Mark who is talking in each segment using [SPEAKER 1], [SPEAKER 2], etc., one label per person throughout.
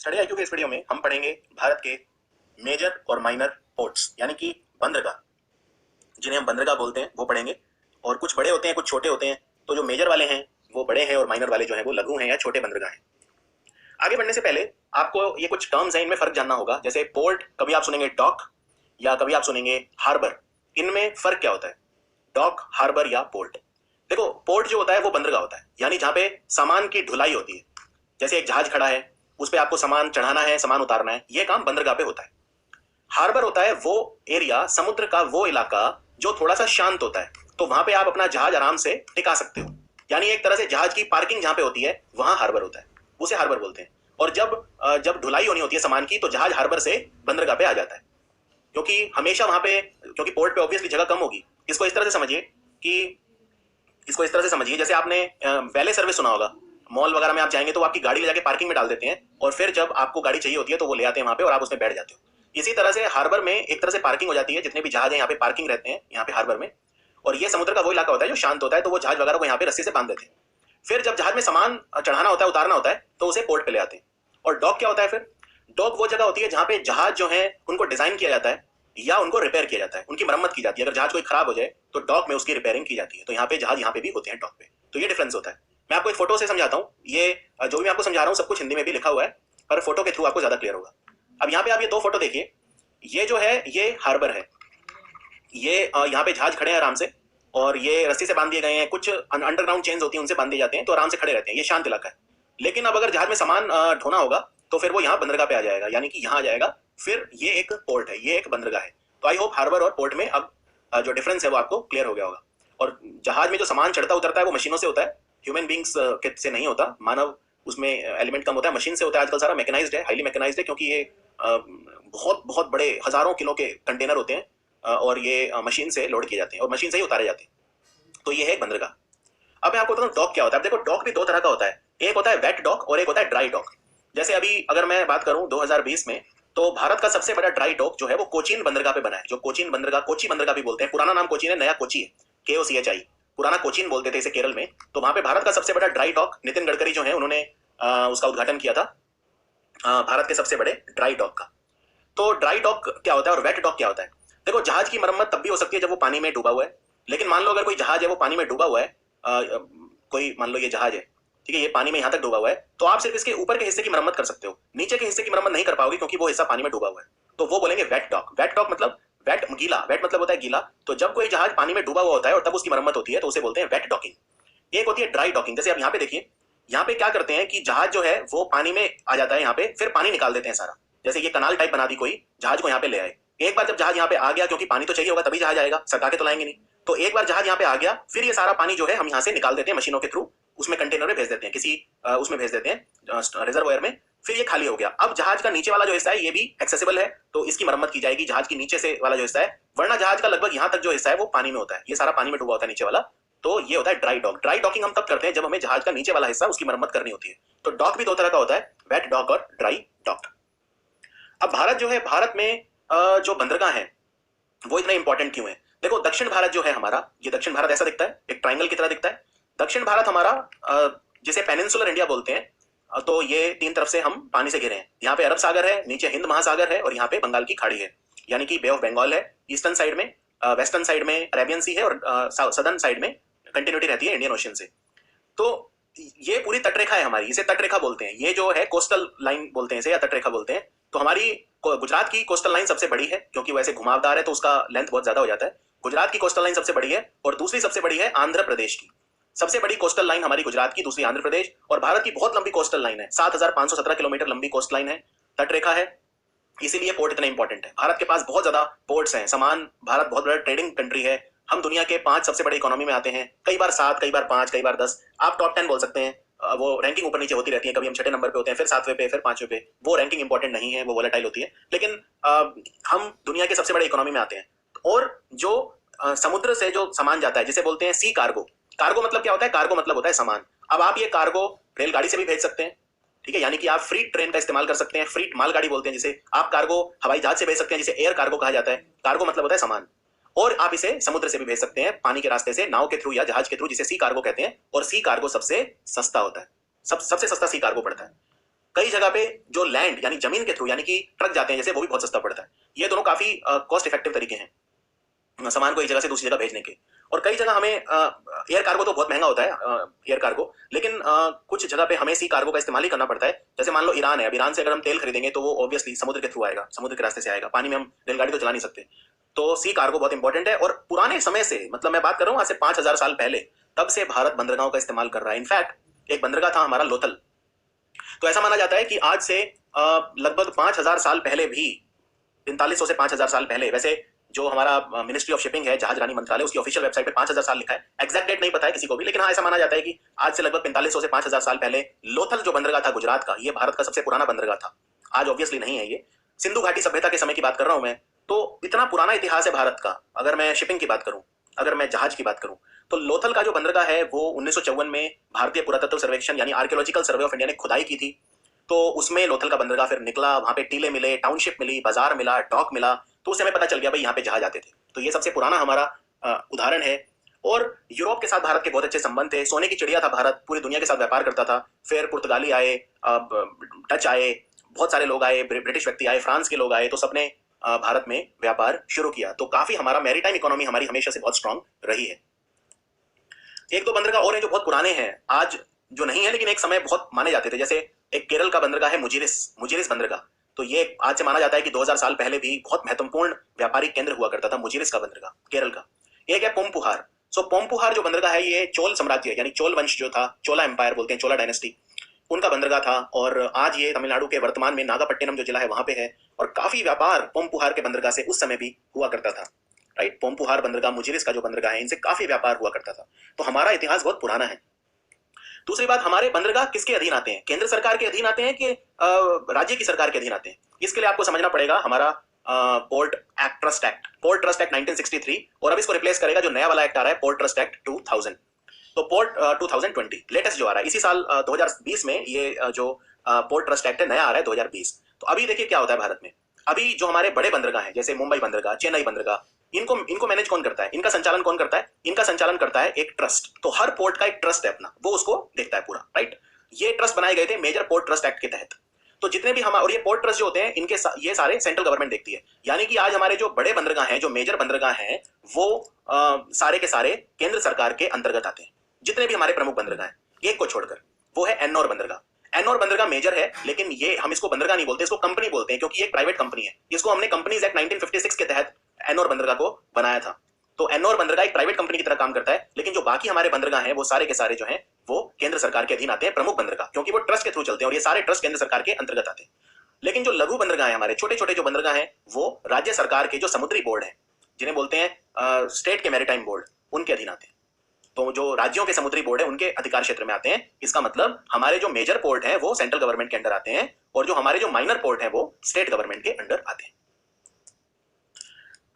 [SPEAKER 1] Study IQ के इस video में हम पढ़ेंगे भारत के मेजर और माइनर पोर्ट्स यानी कि बंदरगाह, जिन्हें हम बंदरगाह बोलते हैं वो पढ़ेंगे। और कुछ बड़े होते हैं, कुछ छोटे होते हैं। तो जो मेजर वाले हैं वो बड़े हैं और माइनर वाले जो हैं वो लघु हैं या छोटे बंदरगाह हैं। आगे बढ़ने से पहले आपको ये कुछ टर्म्स हैं, इनमें फर्क जानना होगा। जैसे पोर्ट, कभी आप सुनेंगे डॉक या कभी आप सुनेंगे हार्बर। इनमें फर्क क्या होता है, डॉक, हार्बर या पोर्ट? देखो, पोर्ट जो होता है वो बंदरगाह होता है, यानी जहां पे सामान की ढुलाई होती है। जैसे एक जहाज खड़ा है, उस पर आपको सामान चढ़ाना है, सामान उतारना है, ये काम बंदरगाह पे होता है। हार्बर होता है वो एरिया, समुद्र का वो इलाका जो थोड़ा सा शांत होता है, तो वहां पे आप अपना जहाज आराम से टिका सकते हो। यानी एक तरह से जहाज की पार्किंग जहां पे होती है वहां हार्बर होता है, उसे हार्बर बोलते हैं। और जब ढुलाई होनी होती है सामान की, तो जहाज हार्बर से बंदरगाह पे आ जाता है, क्योंकि हमेशा वहां पे, क्योंकि पोर्ट पे ऑब्वियसली जगह कम होगी। इसको इस तरह से समझिए कि इसको इस तरह से समझिए, जैसे आपने वैले सर्विस सुना होगा। मॉल वगैरह में आप जाएंगे तो आपकी गाड़ी ले जाके पार्किंग में डाल देते हैं, और फिर जब आपको गाड़ी चाहिए होती है तो वो ले आते हैं वहां पे और आप उसमें बैठ जाते हो। इसी तरह से हार्बर में एक तरह से पार्किंग हो जाती है, जितने भी जहाज हैं यहाँ पे पार्किंग रहते हैं यहाँ पे हार्बर में। और ये समुद्र का वो इलाका होता है जो शांत होता है, तो वो जहाज वगैरह को यहाँ पे रस्सी से बांध देते हैं। फिर जब जहाज में सामान चढ़ाना होता है, उतारना होता है, तो उसे पोर्ट पे ले आते हैं। और डॉक क्या होता है फिर? डॉक वो जगह होती है जहां पे जहाज जो है उनको डिजाइन किया जाता है या उनको रिपेयर किया जाता है, उनकी मरम्मत की जाती है। अगर जहाज कोई खराब हो जाए तो डॉक में उसकी रिपेयरिंग की जाती है। तो यहाँ पे जहाज यहाँ पे भी होते हैं डॉक पे। तो ये डिफरेंस होता है। मैं आपको एक फोटो से समझाता हूँ। ये जो भी मैं आपको समझा रहा हूँ सब कुछ हिंदी में भी लिखा हुआ है, पर फोटो के थ्रू आपको ज्यादा क्लियर होगा। अब यहाँ पे आप ये दो फोटो देखिए। ये जो है ये हार्बर है। ये यहाँ पे जहाज खड़े हैं आराम से, और ये रस्सी से बांध दिए गए हैं। कुछ अंडरग्राउंड चेन्स होती हैं, उनसे बांध दिए जाते हैं, तो आराम से खड़े रहते हैं। ये शांत इलाका है। लेकिन अब अगर जहाज में सामान ढोना होगा तो फिर वो यहाँ बंदरगाह पे आ जाएगा, यानी कि यहाँ आ जाएगा। फिर ये एक पोर्ट है, ये एक बंदरगाह है। तो आई होप हार्बर और पोर्ट में अब जो डिफरेंस है वो आपको क्लियर हो गया होगा। और जहाज में जो सामान चढ़ता उतरता है वो मशीनों से होता है, ह्यूमन बींग्स से नहीं होता। मानव उसमें एलिमेंट कम होता है, मशीन से होता है। आजकल सारा मैकेनाइज्ड है, हाईली मैकेनाइज्ड है, क्योंकि ये बहुत बहुत बड़े हजारों किलो के कंटेनर होते हैं, और ये मशीन से लोड किए जाते हैं और मशीन से ही उतारे जाते हैं। तो ये है एक बंदरगाह। अब मैं आपको बताऊं डॉक क्या होता है। देखो, डॉक भी दो तरह का होता है। एक होता है वेट डॉक और एक होता है ड्राई डॉक। जैसे अभी अगर मैं बात करूं 2020 में, तो भारत का सबसे बड़ा ड्राई डॉक जो है वो कोचीन बंदरगाह पे बना है। जो कोचीन बंदरगाह, कोची बंदरगाह भी बोलते हैं। पुराना नाम कोचीन है, नया कोची है, KOCHI। पुराना कोचीन बोलते थे इसे केरल में। तो वहां पे भारत का सबसे बड़ा ड्राई डॉक, नितिन गडकरी जो है उन्होंने उसका उद्घाटन किया था, भारत के सबसे बड़े ड्राई डॉक का। तो ड्राई डॉक क्या होता है और वेट डॉक क्या होता है? देखो, जहाज की मरम्मत तब भी हो सकती है जब वो पानी में डूबा हुआ है। लेकिन मान लो अगर कोई जहाज है वो पानी में डूबा हुआ है, कोई मान लो ये जहाज है, ठीक है, ये पानी में यहां तक डूबा हुआ है, तो आप सिर्फ इसके ऊपर के हिस्से की मरम्मत कर सकते हो, नीचे के हिस्से की मरम्मत नहीं कर पाओगे क्योंकि वो हिस्सा पानी में डूबा हुआ है। तो वो बोलेंगे वेट डॉक। वेट डॉक मतलब वेट गीला, वेट मतलब होता है गीला। तो जब कोई जहाज पानी में डूबा हुआ होता है और तब उसकी मरम्मत होती है तो उसे बोलते हैं वेट डॉकिंग। एक होती है ड्राई डॉकिंग। जैसे आप यहाँ पे देखिए, यहाँ पे क्या करते हैं कि जहाज जो है वो पानी में आ जाता है यहाँ पे, फिर पानी निकाल देते हैं सारा। जैसे ये कनाल टाइप बना दी कोई, जहाज को यहाँ पे ले आए। एक बार जब जहाज यहाँ पे आ गया, क्योंकि पानी तो चाहिए होगा तभी जहाज आएगा, सटा के तो लाएंगे नहीं। तो एक बार जहाज यहाँ पे आ गया, फिर ये सारा पानी जो है हम यहाँ से निकाल देते हैं मशीनों के थ्रू, उसमें कंटेनर में भेज देते हैं, किसी उसमें भेज देते हैं रिजर्वायर में। फिर ये खाली हो गया। अब जहाज का नीचे वाला जो हिस्सा है ये भी एक्सेसिबल है, तो इसकी मरम्मत की जाएगी, जहाज की नीचे से वाला जो हिस्सा है। वरना जहाज का लगभग यहाँ तक जो हिस्सा है वो पानी में होता है, ये सारा पानी में डूबा होता है नीचे वाला। तो ये होता है ड्राई डॉक। ड्राई डॉकिंग हम तब करते हैं जब हमें जहाज का नीचे वाला हिस्सा उसकी मरम्मत करनी होती है। तो डॉक भी दो तरह का होता है, वेट डॉक और ड्राई डॉक। अब भारत जो है, भारत में जो बंदरगाह है वो इतना इंपॉर्टेंट क्यों है? देखो, दक्षिण भारत जो है हमारा, ये दक्षिण भारत ऐसा दिखता है, एक ट्राइंगल की तरह दिखता है। दक्षिण भारत हमारा जिसे पेनिनसुलर इंडिया बोलते हैं, तो ये तीन तरफ से हम पानी से घिरे हैं। यहाँ पे अरब सागर है, नीचे हिंद महासागर है, और यहाँ पे बंगाल की खाड़ी है, यानी कि बे ऑफ बंगाल है। ईस्टर्न साइड में, वेस्टर्न साइड में अरेबियन सी है, और सदर्न साइड में कंटिन्यूटी रहती है इंडियन ओशन से। तो ये पूरी तटरेखा है हमारी, इसे तटरेखा बोलते हैं। ये जो है कोस्टल लाइन बोलते हैं इसे, या तटरेखा बोलते हैं। तो हमारी गुजरात की कोस्टल लाइन सबसे बड़ी है, क्योंकि वैसे घुमावदार है तो उसका लेंथ बहुत ज्यादा हो जाता है। गुजरात की कोस्टल लाइन सबसे बड़ी है, और दूसरी सबसे बड़ी है आंध्र प्रदेश की। सबसे बड़ी कोस्टल लाइन हमारी गुजरात की, दूसरी आंध्र प्रदेश। और भारत की बहुत लंबी कोस्टल लाइन है, 7517 किलोमीटर लंबी कोस्ट लाइन है, तटरेखा है। इसीलिए पोर्ट इतना इंपॉर्टेंट है। भारत के पास बहुत ज्यादा पोर्ट्स हैं, सामान, भारत बहुत बड़ा ट्रेडिंग कंट्री है। हम दुनिया के 5 सबसे बड़े इकोनॉमी में आते हैं, कई बार 7, कई बार 5, कई बार 10। आप टॉप 10 बोल सकते हैं। वो रैंकिंग ऊपर नीचे होती रहती है, कभी हम 6ठे नंबर पे होते हैं, फिर 7वें पे, फिर 5वें पे। वो रैंकिंग इंपॉर्टेंट नहीं है, वो वोलेटाइल होती है। लेकिन हम दुनिया के सबसे बड़े इकोनॉमी में आते हैं। और जो समुद्र से जो सामान जाता है जिसे बोलते हैं सी कार्गो। कार्गो मतलब क्या होता है? कार्गो मतलब होता है सामान। अब आप ये कार्गो रेलगाड़ी से भी भेज सकते हैं, ठीक है, यानी कि आप फ्रीट ट्रेन का इस्तेमाल कर सकते हैं, फ्रीट मालगाड़ी बोलते हैं जिसे। आप कार्गो हवाई जहाज से भेज सकते हैं, जिसे एयर कार्गो कहा जाता है। कार्गो मतलब होता है सामान। और आप इसे समुद्र से भी भेज सकते हैं, पानी के रास्ते से, नाव के थ्रू या जहाज के थ्रू, जिसे सी कार्गो कहते हैं। और सी कार्गो सबसे सस्ता होता है, सबसे सस्ता सी कार्गो पड़ता है। कई जगह पे जो लैंड यानी जमीन के थ्रू यानी कि ट्रक जाते हैं जैसे, वो भी बहुत सस्ता पड़ता है। ये दोनों काफी कॉस्ट इफेक्टिव तरीके हैं सामान को एक जगह से दूसरी जगह भेजने के। और कई जगह हमें एयर कार्गो तो बहुत महंगा होता है एयर कार्गो, लेकिन कुछ जगह पे हमें सी कार्गो का इस्तेमाल ही करना पड़ता है। जैसे मान लो ईरान है, अब ईरान से अगर हम तेल खरीदेंगे तो वो ऑब्वियसली समुद्र के थ्रू आएगा, समुद्र के रास्ते से आएगा, पानी में हम रेलगाड़ी तो चला नहीं सकते। तो सी कार्गो बहुत इंपॉर्टेंट है। और पुराने समय से, मतलब मैं बात कर रहा हूँ आज से 5000 साल पहले, तब से भारत बंदरगाहों का इस्तेमाल कर रहा है। इनफैक्ट एक बंदरगाह था हमारा लोथल। तो ऐसा माना जाता है कि आज से लगभग 5000 साल पहले भी, 4500 से 5000 साल पहले, वैसे जो हमारा मिनिस्ट्री ऑफ शिपिंग है, जहाज रानी मंत्रालय, उसकी ऑफिशियल वेबसाइट पे 5000 साल लिखा है। एग्जैक्ट डेट नहीं पता है किसी को भी, लेकिन हाँ ऐसा माना जाता है कि आज से लगभग 4500 से 5000 साल पहले लोथल जो बंदरगाह था गुजरात का, ये भारत का सबसे पुराना बंदरगाह था। आज ऑब्वियसली नहीं है ये, सिंधु घाटी सभ्यता के समय की बात कर रहा हूं मैं। तो इतना पुराना इतिहास है भारत का। अगर मैं शिपिंग की बात करूं, अगर मैं जहाज की बात करूं, तो लोथल का जो बंदरगाह है वो 1954 में भारतीय पुरातत्व सर्वेक्षण यानी आर्कियोलॉजिकल सर्वे ऑफ इंडिया ने खुदाई की थी। तो उसमें लोथल का बंदरगाह फिर निकला, वहां पे टीले मिले, टाउनशिप मिली, बाजार मिला, डॉक मिला, तो उस समय पता चल गया भाई यहाँ पे जहाज आते थे। तो ये सबसे पुराना हमारा उदाहरण है। और यूरोप के साथ भारत के बहुत अच्छे संबंध थे, सोने की चिड़िया था भारत, पूरी दुनिया के साथ व्यापार करता था। फिर पुर्तगाली आए, डच आए, बहुत सारे लोग आए, ब्रिटिश व्यक्ति आए, फ्रांस के लोग आए, तो सबने भारत में व्यापार शुरू किया। तो काफी हमारा मैरीटाइम इकोनॉमी हमारी हमेशा से बहुत स्ट्रांग रही है। एक दो बंदरगाह और हैं जो बहुत पुराने हैं, आज जो नहीं है, लेकिन एक समय बहुत माने जाते थे। जैसे एक केरल का बंदरगाह है मुजिरिस बंदरगाह। तो ये आज से माना जाता है कि 2000 साल पहले भी बहुत महत्वपूर्ण व्यापारिक केंद्र हुआ करता था मुजिरिस का बंदरगाह, केरल का। एक है पोम्पुहार। सो पोम्पुहार जो बंदरगाह है, ये चोल साम्राज्य यानी चोल वंश जो था, चोला एम्पायर बोलते हैं, चोला डायनेस्टी, उनका बंदरगाह था। और आज ये तमिलनाडु के वर्तमान में नागापट्टिनम जो जिला है वहां पे है। और काफी व्यापार पोम्पुहार के बंदरगाह से उस समय भी हुआ करता था। राइट, पोम्पुहार बंदरगाह, मुजिरिस का जो बंदरगाह है, इनसे काफी व्यापार हुआ करता था। तो हमारा इतिहास बहुत पुराना है। दूसरी बात, हमारे बंदरगाह किसके अधीन आते हैं? केंद्र सरकार के अधीन आते हैं कि राज्य की सरकार के अधीन आते हैं? इसके लिए आपको समझना पड़ेगा हमारा पोर्ट ट्रस्ट एक्ट 1963, और अब इसको रिप्लेस करेगा जो नया वाला एक्ट आ रहा है, पोर्ट ट्रस्ट एक्ट 2000। तो पोर्ट 2020 लेटेस्ट जो आ रहा है, इसी साल 2020 में ये जो पोर्ट ट्रस्ट एक्ट है नया आ रहा है 2020। तो अभी देखिए क्या होता है भारत में। अभी जो हमारे बड़े बंदरगाह हैं, जैसे मुंबई बंदरगाह, चेन्नई बंदरगाह, इनको मैनेज कौन करता है? इनका संचालन कौन करता है? इनका संचालन करता है एक ट्रस्ट। तो हर पोर्ट का एक ट्रस्ट है अपना, वो उसको देखता है पूरा। राइट, ये ट्रस्ट बनाए गए थे मेजर पोर्ट ट्रस्ट एक्ट के तहत। तो जितने भी हमारे, और ये पोर्ट ट्रस्ट जो होते हैं, इनके ये सारे सेंट्रल गवर्नमेंट देखती है। यानी कि आज हमारे जो बड़े बंदरगाह हैं, जो मेजर बंदरगाह हैं, वो सारे के सारे केंद्र सरकार के अंतर्गत आते हैं। जितने भी हमारे प्रमुख बंदरगाह हैं, एक को छोड़कर, वो है एन्नौर बंदरगाह। एन्नौर बंदरगाह मेजर है, लेकिन ये हम इसको बंदरगाह नहीं बोलते, इसको कंपनी बोलते हैं, क्योंकि ये एक प्राइवेट कंपनी है। इसको हमने कंपनीज एक्ट 1956 के तहत एन्नौर बंदरगाह को बनाया था। तो एन्नौर बंदरगाह एक प्राइवेट कंपनी की तरह काम करता है, लेकिन जो बाकी हमारे बंदरगाह हैं वो सारे के सारे जो हैं वो केंद्र सरकार के अधीन आते हैं, प्रमुख बंदरगाह, क्योंकि वो ट्रस्ट के थ्रू चलते हैं और ये सारे ट्रस्ट केंद्र सरकार के अंतर्गत आते हैं। लेकिन जो लघु बंदरगाह है, हमारे छोटे छोटे जो बंदरगाह हैं, वो राज्य सरकार के जो समुद्री बोर्ड है, जिन्हें बोलते हैं स्टेट के मैरीटाइम बोर्ड, उनके अधीन आते हैं। तो जो राज्यों के समुद्री बोर्ड है उनके अधिकार क्षेत्र में आते हैं। इसका मतलब हमारे जो मेजर पोर्ट हैं वो सेंट्रल गवर्नमेंट के अंडर आते हैं, और जो हमारे जो माइनर पोर्ट हैं वो स्टेट गवर्नमेंट के अंडर आते हैं।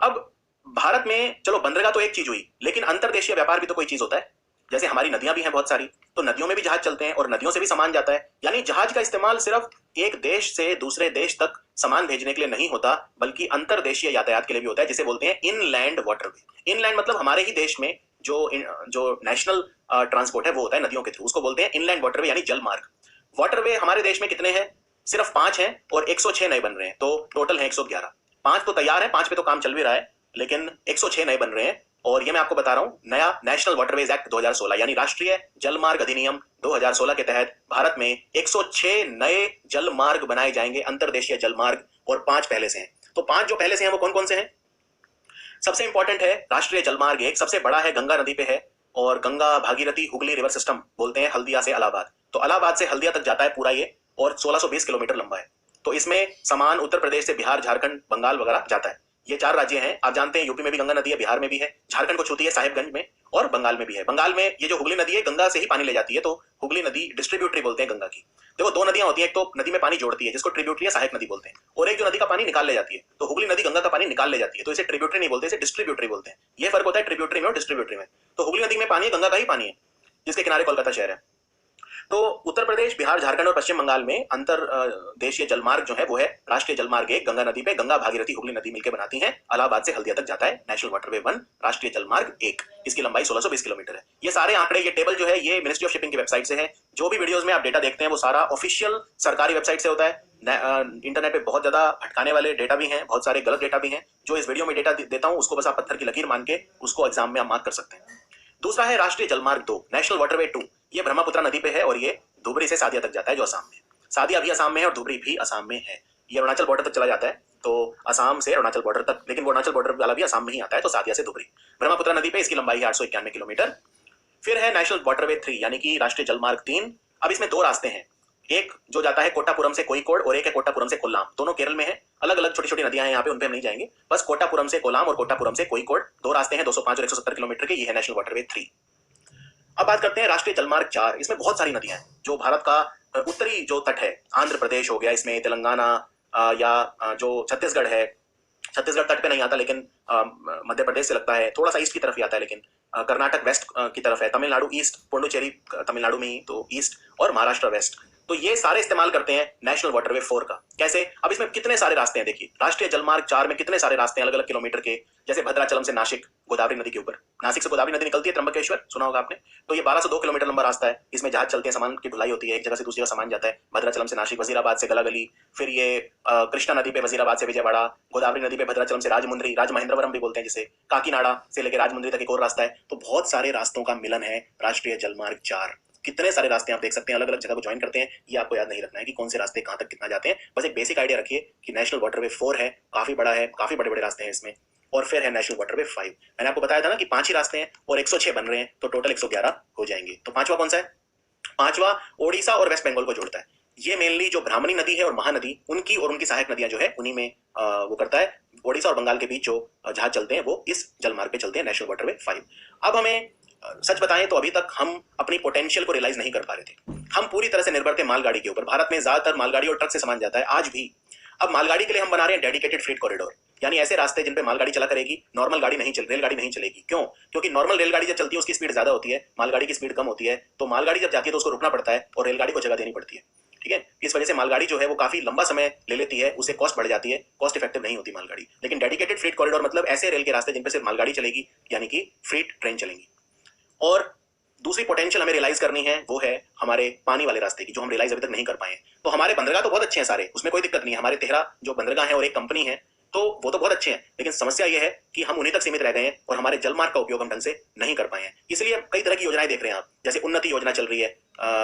[SPEAKER 1] अब भारत में चलो बंदरगाह तो एक चीज हुई, लेकिन अंतरदेशीय व्यापार भी तो कोई चीज होता है। जैसे हमारी नदियां भी हैं बहुत सारी, तो नदियों में भी जहाज चलते हैं और नदियों से भी सामान जाता है। यानी जहाज का इस्तेमाल सिर्फ एक देश से दूसरे देश तक सामान भेजने के लिए नहीं होता, बल्कि अंतरदेशीय यातायात के लिए भी होता है, जिसे बोलते हैं इनलैंड वाटरवे। इनलैंड मतलब हमारे ही देश में जो नेशनल ट्रांसपोर्ट है वो होता है नदियों के थ्रू, उसको बोलते हैं इनलैंड वाटरवे यानी जल मार्ग। वाटरवे हमारे देश में कितने हैं? सिर्फ 5 हैं, और 106 नए बन रहे हैं, तो टोटल है 111। 5 तो तैयार है, 5 पे तो काम चल भी रहा है, लेकिन 106 नए बन रहे हैं। और ये मैं आपको बता रहा हूं, नया नेशनल वाटरवेज एक्ट 2016 यानी राष्ट्रीय जलमार्ग अधिनियम 2016 के तहत भारत में 106 नए जल मार्ग बनाए जाएंगे, अंतरदेशीय जल मार्ग, और 5 पहले से हैं। तो 5 जो पहले से हैं वो कौन कौन से हैं? सबसे इंपॉर्टेंट है राष्ट्रीय जलमार्ग, एक सबसे बड़ा है, गंगा नदी पे है, और गंगा भागीरथी हुगली रिवर सिस्टम बोलते हैं, हल्दिया से इलाहाबाद। तो इलाहाबाद से हल्दिया तक जाता है पूरा ये, और 1620 किलोमीटर लंबा है। तो इसमें सामान उत्तर प्रदेश से बिहार, झारखंड, बंगाल वगैरह जाता है। ये 4 राज्य हैं। आप जानते हैं यूपी में भी गंगा नदी है, बिहार में भी है, झारखंड को छूती है साहिबगंज में, और बंगाल में भी है। बंगाल में ये जो हुगली नदी है गंगा से ही पानी ले जाती है, तो हुगली नदी डिस्ट्रीब्यूटरी बोलते हैं गंगा की। देखो 2 नदियां होती हैं, एक तो नदी में पानी जोड़ती है जिसको ट्रिब्यूटरी या सहायक नदी बोलते हैं, और एक जो नदी का पानी निकाल ले जाती है। तो हुगली नदी गंगा का पानी निकाल ले जाती है, तो इसे ट्रिब्यूटरी नहीं बोलते, इसे डिस्ट्रीब्यूटरी बोलते हैं। ये फर्क होता है ट्रिब्यूटरी में और डिस्ट्रीब्यूटरी में। तो हुगली नदी में पानी गंगा का ही पानी है, जिसके किनारे कोलकाता शहर है। तो उत्तर प्रदेश, बिहार, झारखंड और पश्चिम बंगाल में अंतर देशीय जलमार्ग जो है वो है राष्ट्रीय जलमार्ग 1 गंगा नदी पे, गंगा भागीरथी हुगली नदी मिलकर बनाती है, इलाहाबाद से हल्दिया तक जाता है। नेशनल वाटरवे 1 राष्ट्रीय जलमार्ग 1, इसकी लंबाई 1620 किलोमीटर है। ये सारे आंकड़े, ये टेबल जो है ये मिनिस्ट्री ऑफ शिपिंग की वेबसाइट से है। जो भी वीडियोस में आप डेटा देखते हैं वो सारा ऑफिशियल सरकारी वेबसाइट से होता है। इंटरनेट पे बहुत ज्यादा भटकाने वाले डेटा भी हैं, बहुत सारे गलत डेटा भी हैं। जो इस वीडियो में डेटा देता हूं उसको बस आप पत्थर की लकीर मान के उसको एग्जाम में आप मार्क कर सकते हैं। दूसरा है राष्ट्रीय जलमार्ग 2 नेशनल वाटरवे 2, ये ब्रह्मपुत्र नदी पे है और ये धुबरी से सादिया तक जाता है जो असम में। सादिया भी असम में है और धुबरी भी असम में है। ये अरुणाचल बॉर्डर तक चला जाता है, तो असम से अरुणाचल बॉर्डर तक, लेकिन वो अरुणाचल बॉर्डर वाला भी असम में ही आता है, तो सादिया से धुबरी। ब्रह्मपुत्र नदी पे इसकी लंबाई है 891 किलोमीटर। फिर है नेशनल वाटरवे 3 यानी कि राष्ट्रीय जलमार्ग 3। अब इसमें दो रास्ते हैं, एक जो जाता है कोट्टापुरम से कोयिकोड और एक है कोट्टापुरम से कोल्लाम, दोनों केरल में है। अलग अलग छोटी छोटी नदियां हैं यहाँ पे, उन पे हम नहीं जाएंगे। बस कोट्टापुरम से कोल्लाम और कोट्टापुरम से कोयिकोड, दो रास्ते हैं 205 और 170 किलोमीटर के, ये है नेशनल वाटरवे 3। अब बात करते हैं राष्ट्रीय जलमार्ग 4। इसमें बहुत सारी नदियां हैं जो भारत का उत्तरी जो तट है, आंध्र प्रदेश हो गया इसमें, तेलंगाना या जो छत्तीसगढ़ है, छत्तीसगढ़ तट पे नहीं आता लेकिन मध्य प्रदेश से लगता है, थोड़ा सा ईस्ट की तरफ ही आता है, लेकिन कर्नाटक वेस्ट की तरफ है, तमिलनाडु ईस्ट, पुडुचेरी तमिलनाडु में ही तो ईस्ट, और महाराष्ट्र वेस्ट। तो ये सारे इस्तेमाल करते हैं नेशनल वाटरवे 4 का। कैसे? अब इसमें कितने सारे रास्ते हैं देखिए, राष्ट्रीय जलमार्ग 4 में कितने सारे रास्ते हैं अलग अलग किलोमीटर के। जैसे भद्राचलम से नासिक गोदावरी नदी के ऊपर, नासिक से गोदावरी नदी निकलती है, त्र्यंबकेश्वर सुना होगा आपने, तो ये 1202 किलोमीटर लंबा रास्ता है। इसमें जहाज चलते हैं, सामान की ढुलाई होती है, एक जगह से दूसरी जगह सामान जाता है। भद्राचलम से नासिक, वजीराबाद से गलागली, फिर ये कृष्णा नदी पे वजीराबाद से विजयवाड़ा, गोदावरी नदी पे भद्राचलम से राजमुंद्री, राजमहेंद्रवरम भी बोलते हैं जिसे, काकीनाडा से लेकर राजमुंद्री तक एक और रास्ता है। तो बहुत सारे रास्तों का मिलन है राष्ट्रीय जलमार्ग 4। कितने सारे रास्ते आप देख सकते हैं, अलग अलग जगह को ज्वाइन करते हैं। ये आपको याद नहीं रखना है कि कौन से रास्ते कहां तक कितना जाते हैं, बस एक बेसिक आइडिया रखिए कि नेशनल वाटरवे 4 है, काफी बड़ा है, काफी बड़े बड़े रास्ते हैं इसमें। और फिर है नेशनल वाटरवे 5। मैंने आपको बताया था ना कि 5 ही रास्ते हैं और 106 बन रहे हैं, तो टोटल 111 हो जाएंगे। तो पांचवा कौन सा है? पांचवा ओडिशा और वेस्ट बंगाल को जोड़ता है। ये मेनली जो ब्राह्मणी नदी है और महानदी, उनकी और उनकी सहायक नदियां जो है उन्हीं में वो करता है। ओडिशा और बंगाल के बीच जो जहाज चलते हैं वो इस जलमार्ग पे चलते हैं, नेशनल वाटरवे 5। अब हमें सच बताएं तो अभी तक हम अपनी पोटेंशियल को रियलाइज नहीं कर पा रहे थे। हम पूरी तरह से निर्भर थे मालगाड़ी के ऊपर। भारत में ज्यादातर मालगाड़ी और ट्रक से सामान जाता है आज भी। अब मालगाड़ी के लिए हम बना रहे हैं डेडिकेटेड फ्रीट कॉरिडोर, यानी ऐसे रास्ते जिन पे मालगाड़ी चला करेगी, नॉर्मल गाड़ी नहीं चल, रेलगाड़ी नहीं चलेगी। क्यों? क्योंकि नॉर्मल रेलगाड़ी जब चलती है उसकी स्पीड ज्यादा होती है, मालगाड़ी की स्पीड कम होती है। तो मालगाड़ी जब जाती है तो उसको रुकना पड़ता है और रेलगाड़ी को जगह देनी पड़ती है। ठीक है, इस वजह से मालगाड़ी जो है वो काफी लंबा समय ले लेती है, उससे कॉस्ट बढ़ जाती है, कॉस्ट इफेक्टिव नहीं होती मालगाड़ी। लेकिन डेडिकेटेड फ्रीट कॉरिडोर मतलब ऐसे रेल के रास्ते जिन पे सिर्फ मालगाड़ी चलेगी, यानी कि फ्रीट ट्रेन चलेंगी। और दूसरी पोटेंशियल हमें रियलाइज करनी है, वो है हमारे पानी वाले रास्ते की, जो हम रियलाइज अभी तक नहीं कर पाए। तो हमारे बंदरगाह तो बहुत अच्छे हैं सारे, उसमें कोई दिक्कत नहीं है। हमारे 13 जो बंदरगाह हैं और एक कंपनी है, तो वो तो बहुत अच्छे हैं, लेकिन समस्या ये है कि हम उन्हीं तक सीमित रह गए हैं और हमारे जलमार्ग का उपयोग हम ढंग से नहीं कर पाए हैं। इसलिए कई तरह की योजनाएं देख रहे हैं आप, जैसे उन्नति योजना चल रही है,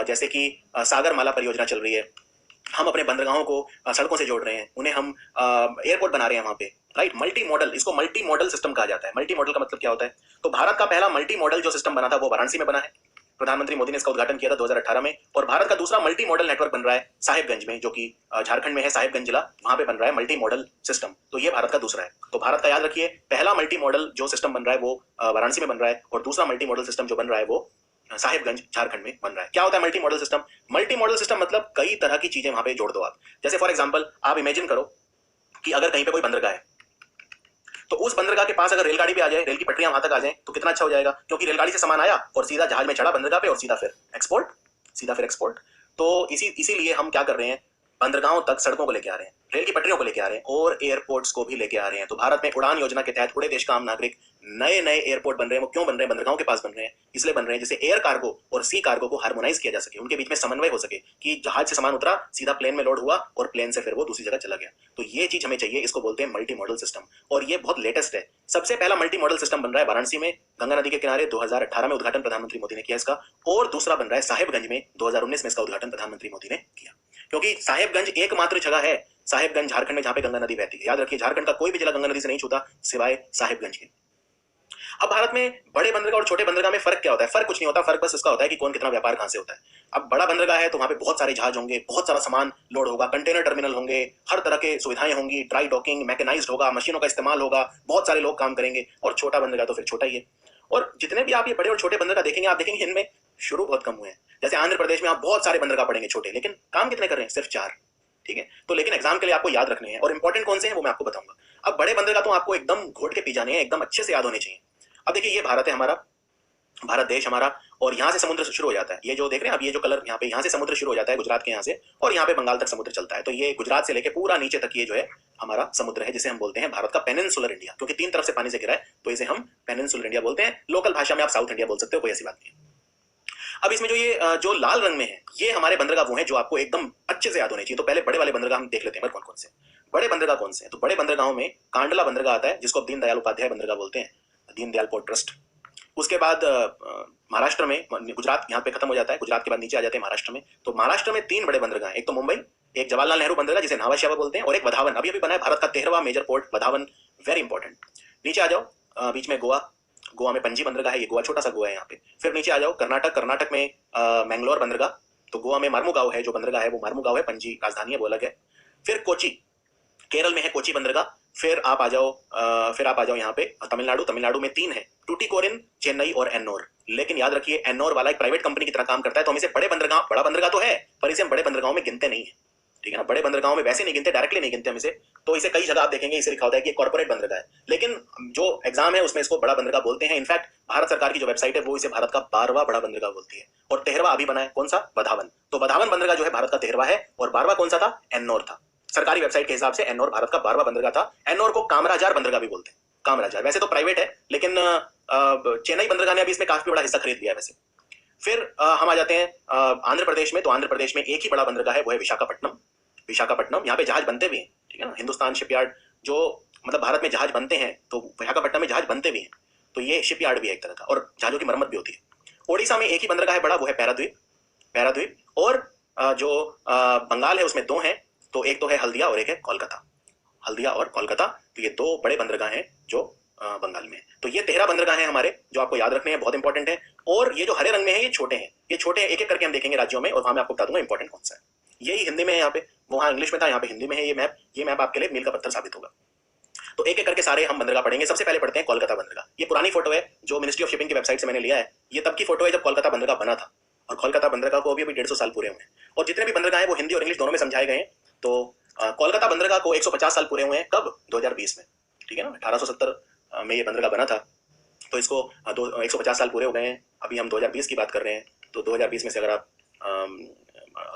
[SPEAKER 1] जैसे कि सागरमाला परियोजना चल रही है। हम अपने बंदरगाहों को सड़कों से जोड़ रहे हैं, उन्हें हम एयरपोर्ट बना रहे हैं वहां पे, राइट। मल्टी मॉडल, इसको मल्टी मॉडल सिस्टम कहा जाता है। मल्टी मॉडल का मतलब क्या होता है? तो भारत का पहला मल्टी मॉडल जो सिस्टम बना था वो वाराणसी में बना है। प्रधानमंत्री मोदी ने इसका उद्घाटन किया था 2018 में। और भारत का दूसरा मल्टी मॉडल नेटवर्क बन रहा है साहिबगंज में, जो कि झारखंड में है, साहिबगंज जिला, वहां पे बन रहा है मल्टी मॉडल सिस्टम। तो ये भारत का दूसरा है। तो भारत का याद रखिए, पहला मल्टी मॉडल जो सिस्टम बन रहा है वो वाराणसी में बन रहा है, और दूसरा मल्टी मॉडल सिस्टम जो बन रहा है वो साहिबगंज झारखंड में बन रहा है। क्या होता है multi modal system? Multi modal system मतलब कई तरह की चीजें वहां पे जोड़ दो आप। जैसे फॉर एग्जांपल आप इमेजिन करो कि अगर कहीं पे कोई बंदरगाह है, तो उस बंदरगाह के पास अगर रेलगाड़ी भी आ जाए, रेल की पटरियां वहां तक आ जाए, तो कितना अच्छा हो जाएगा, क्योंकि रेलगाड़ी से सामान आया और सीधा जहाज में चढ़ा बंदरगाह पे और सीधा फिर एक्सपोर्ट। तो इसीलिए हम क्या कर रहे हैं, बंदरगाहों तक सड़कों को लेके आ रहे हैं, रेल की पटरियों को लेके आ रहे हैं और एयरपोर्ट्स को भी लेके आ रहे हैं। तो भारत में उड़ान योजना के तहत उड़े देश का आम नागरिक, नए नए एयरपोर्ट बन रहे हैं। वो क्यों बन रहे हैं? बंदरगाहों के पास बन रहे हैं, इसलिए बन रहे हैं जिससे एयर कार्गो और सी कार्गो को हार्मोनाइज किया जा सके, उनके बीच में समन्वय हो सके, कि जहाज से सामान उतरा, सीधा प्लेन में लोड हुआ और प्लेन से फिर वो दूसरी जगह चला गया। तो ये चीज हमें चाहिए, इसको बोलते हैं मल्टी मॉडल सिस्टम, और ये बहुत लेटेस्ट है। सबसे पहला मल्टी मॉडल सिस्टम बन रहा है वाराणसी में, गंगा नदी के किनारे, 2018 में उद्घाटन प्रधानमंत्री मोदी ने किया इसका। और दूसरा बन रहा है साहिबगंज में, 2019 में इसका उद्घाटन प्रधानमंत्री मोदी ने किया। क्योंकि साहिबगंज एकमात्र जगह है, साहिबगंज झारखंड में, जहां पे गंगा नदी बहती है। याद रखिए, झारखंड का कोई भी जिला गंगा नदी से नहीं छूता सिवाय साहिबगंज के। अब भारत में बड़े बंदरगाह और छोटे बंदरगाह में फर्क क्या होता है? फर्क कुछ नहीं होता, फर्क बस इसका होता है कि कौन कितना व्यापार कहां से होता है। अब बड़ा बंदरगाह है तो वहां पे बहुत सारे जहाज होंगे, बहुत सारा सामान लोड होगा, कंटेनर टर्मिनल होंगे, हर तरह के सुविधाएं होंगी, ड्राई डॉकिंग, मैकेनाइज्ड होगा, मशीनों का इस्तेमाल होगा, बहुत सारे लोग काम करेंगे। और छोटा बंदरगाह तो फिर छोटा ही है। और जितने भी आप ये बड़े और छोटे बंदरगाह देखेंगे, आप देखेंगे इनमें शुरू बहुत कम हुए हैं। जैसे आंध्र प्रदेश में आप बहुत सारे बंदरगाह पड़ेंगे छोटे, लेकिन काम कितने कर रहे हैं? सिर्फ 4। ठीक है, तो लेकिन एग्जाम के लिए आपको याद रखने हैं, और इंपॉर्टेंट कौन से हैं वो मैं आपको बताऊंगा। अब बड़े बंदरगाह तो आपको एकदम घोट के पी जाने हैं, एकदम अच्छे से याद होने चाहिए। अब देखिए, ये भारत है हमारा, भारत देश हमारा, और यहाँ से समुद्र शुरू हो जाता है, ये जो देख रहे हैं आप, ये जो कलर यहाँ से समुद्र शुरू हो जाता है गुजरात के यहाँ से, और यहाँ पे बंगाल तक समुद्र चलता है। तो ये गुजरात से लेके पूरा नीचे तक ये जो है हमारा समुद्र है, जिसे हम बोलते हैं भारत का पेनिनसुलर इंडिया, क्योंकि 3 तरफ से पानी से घिरा है, तो इसे हम पेनिनसुलर इंडिया बोलते हैं। लोकल भाषा में आप साउथ इंडिया बोल सकते हो, कोई ऐसी बात नहीं है। अब इसमें जो ये जो लाल रंग में है, ये हमारे बंदरगाह वो हैं जो आपको एकदम अच्छे से याद होने चाहिए। तो पहले बड़े वाले बंदरगाह हम देख लेते हैं कौन कौन से बड़े बंदरगाह कौन से हैं। तो बड़े बंदरगाहों में कांडला बंदरगाह आता है, जिसको दीनदयाल उपाध्याय बंदरगाह बोलते हैं, दीनदयाल पोर्ट ट्रस्ट। उसके बाद महाराष्ट्र में, गुजरात यहाँ पे खत्म हो जाता है, गुजरात के बाद नीचे आ जाते हैं महाराष्ट्र में। तो महाराष्ट्र में 3 बड़े बंदरगाह हैं, एक तो मुंबई, एक जवाहरलाल नेहरू बंदरगाह जिसे नावा शेवा बोलते हैं, और एक वधावन, अभी अभी बना है, भारत का 13वां major port Vadhavan, very important. नीचे आ जाओ, बीच में गोवा में पणजी बंदरगाह है, ये गोवा छोटा सा गोवा है यहाँ पे। फिर नीचे आ जाओ कर्नाटक में मैंगलोर बंदरगाह, तो गोवा में मार्मुगांव है, जो बंदरगाह है वो मार्मुगांव है, पणजी राजधानी है वो अलग है। फिर कोची, केरल में है कोची बंदरगाह। फिर आप आ जाओ यहाँ पे तमिलनाडु में 3 है, टूटिकोरिन, चेन्नई और एन्नोर। लेकिन याद रखिए एन्नोर वाला एक प्राइवेट कंपनी की तरह काम करता है, तो हम इसे बड़ा बंदरगाह तो है, पर इसे हम बड़े बंदरगाहों में गिनते नहीं है, ठीक है ना। बड़े बंदरगाहों में वैसे नहीं गिनते, डायरेक्टली नहीं गिनते हम इसे। तो इसे कई जगह आप देखेंगे इसे लिखा होता है कि कॉर्पोरेट बंदरगाह है, लेकिन जो एग्जाम है उसमें इसको बड़ा बंदरगाह बोलते हैं। इनफैक्ट भारत सरकार की जो वेबसाइट है वो इसे भारत का 12वां बड़ा बंदरगाह बोलती है, और 13वां अभी बना है, कौन सा, वधावन। तो वधावन बंदरगाह जो है भारत का 13वां है, और 12वां कौन सा था, एन्नोर था। सरकारी वेबसाइट के हिसाब से एन्नोर भारत का 12वां बंदरगाह था। एन्नोर को कामराजार बंदरगाह भी बोलते हैं, कामराजार, वैसे तो प्राइवेट है, लेकिन चेन्नई बंदरगाह ने अभी इसमें काफी बड़ा हिस्सा खरीद लिया है वैसे। फिर हम आ जाते हैं आंध्र प्रदेश में। तो आंध्र प्रदेश में एक ही बड़ा बंदरगाह है, वो है विशाखापट्टनम। यहाँ पे जहाज बनते भी हैं, ठीक है ना। हिंदुस्तान शिपयार्ड, जो मतलब भारत में जहाज बनते हैं, तो विशाखापट्टनम में जहाज बनते भी हैं, तो ये शिपयार्ड भी है एक तरह का, और जहाजों की मरम्मत भी होती है। ओडिशा में एक ही बंदरगाह है बड़ा, वो है पैराद्वीप। और जो बंगाल है उसमें 2 हैं, तो एक तो है हल्दिया और एक है कोलकाता। तो ये 2 बड़े बंदरगाह हैं जो बंगाल में है। तो ये 13 बंदरगाह हैं हमारे, जो आपको याद रखने हैं, बहुत इंपॉर्टेंट है। और ये जो हरे रंग में है ये छोटे हैं, एक एक करके हम देखेंगे राज्यों में, और वहां मैं आपको बता दूंगा इंपॉर्टेंट कौन सा है। यही हिंदी में है यहाँ पे, वहां इंग्लिश में था, यहाँ पे हिंदी में है। ये मैप आपके लिए मील का पत्थर साबित होगा। तो एक एक करके सारे हम बंदरगाह पढ़ेंगे। सबसे पहले पढ़ते हैं कोलकाता बंदरगाह। ये पुरानी फोटो है जो मिनिस्ट्री ऑफ शिपिंग की वेबसाइट से मैंने लिया है। ये तब की फोटो है जब कोलकाता बंदरगाह बना था, और कोलकाता बंदरगाह को अभी 150 साल पूरे हुए हैं। और जितने भी बंदरगाह हैं वो हिंदी और इंग्लिश दोनों में समझाए गए हैं। तो कोलकाता बंदरगाह को 150 साल पूरे हुए हैं, कब, 2020 में, ठीक है ना। 1870 में ये बंदरगाह बना था, तो इसको 150 साल पूरे हो गए हैं। अभी हम 2020 की बात कर रहे हैं, तो 2020 में से अगर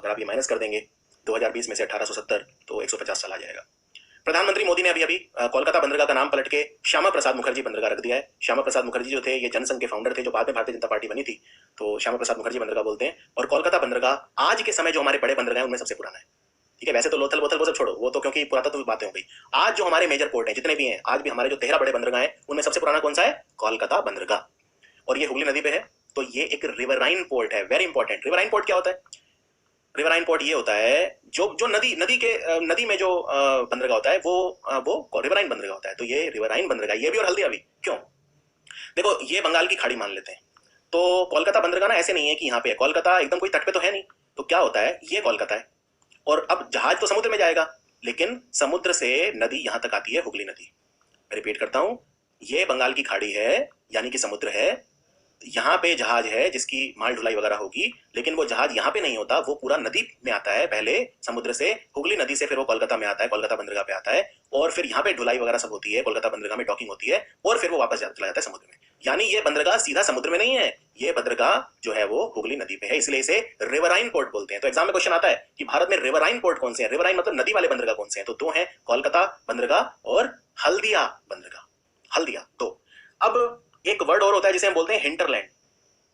[SPEAKER 1] आप ये माइनस कर देंगे 2020 में से 1870, तो 150 साल आ जाएगा। प्रधानमंत्री मोदी ने अभी कोलकाता बंदरगाह का नाम पलट के श्यामा प्रसाद मुखर्जी बंदरगाह रख दिया है। श्यामा प्रसाद मुखर्जी जो थे, ये जनसंघ के फाउंडर थे, जो बाद में भारतीय जनता पार्टी बनी थी, तो श्यामा प्रसाद मुखर्जी बंदरगाह बोलते हैं। और कोलकाता बंदरगाह आज के समय जो हमारे बड़े बंदरगाह हैं उनमें सबसे पुराना है, ठीक है। वैसे तो लोथल वो सब छोड़ो, वो तो क्योंकि पुरातत्व की बातें हो गई। आज जो हमारे मेजर पोर्ट हैं, जितने भी हैं, आज भी हमारे जो 13 बड़े बंदरगाह हैं, उनमें सबसे पुराना कौन सा है, कोलकाता बंदरगाह। और ये हुगली नदी पे है, तो ये एक रिवराइन पोर्ट है, वेरी इंपॉर्टेंट। रिवराइन पोर्ट क्या होता है, रिवराइन पोर्ट ये होता है जो नदी में जो बंदरगाह होता है वो रिवराइन बंदरगाह होता है। तो ये रिवराइन बंदरगाह, ये भी और हल्दिया भी, क्यों, देखो ये बंगाल की खाड़ी मान लेते हैं, तो कोलकाता बंदरगाह ना ऐसे नहीं है कि यहाँ पे कोलकाता एकदम कोई तट पे तो है नहीं। तो क्या होता है, ये कोलकाता है, और अब जहाज तो समुद्र में जाएगा, लेकिन समुद्र से नदी यहां तक आती है, हुगली नदी। रिपीट करता हूं, ये बंगाल की खाड़ी है, यानी कि समुद्र है, यहाँ पे जहाज है जिसकी माल ढुलाई वगैरह होगी, लेकिन वो जहाज यहाँ पे नहीं होता, वो पूरा नदी में आता है, पहले समुद्र से, हुगली नदी से, फिर वो कोलकाता में आता है, कोलकाता बंदरगाह पे आता है, और फिर यहाँ पे ढुलाई वगैरह सब होती है, कोलकाता बंदरगाह में डॉकिंग होती है, और फिर वो वापस चला जाता है समुद्र में। यानी ये बंदरगाह सीधा समुद्र में नहीं है, ये बंदरगाह जो है वो हुगली नदी पे है, इसलिए इसे रिवराइन पोर्ट बोलते हैं। तो एग्जाम में क्वेश्चन आता है कि भारत में रिवराइन पोर्ट कौन से हैं, रिवराइन मतलब नदी वाले बंदरगाह कौन से हैं, तो 2 हैं, कोलकाता बंदरगाह और हल्दिया बंदरगाह, हल्दिया 2। अब एक वर्ड और होता है जिसे हम बोलते हैं हिंटरलैंड।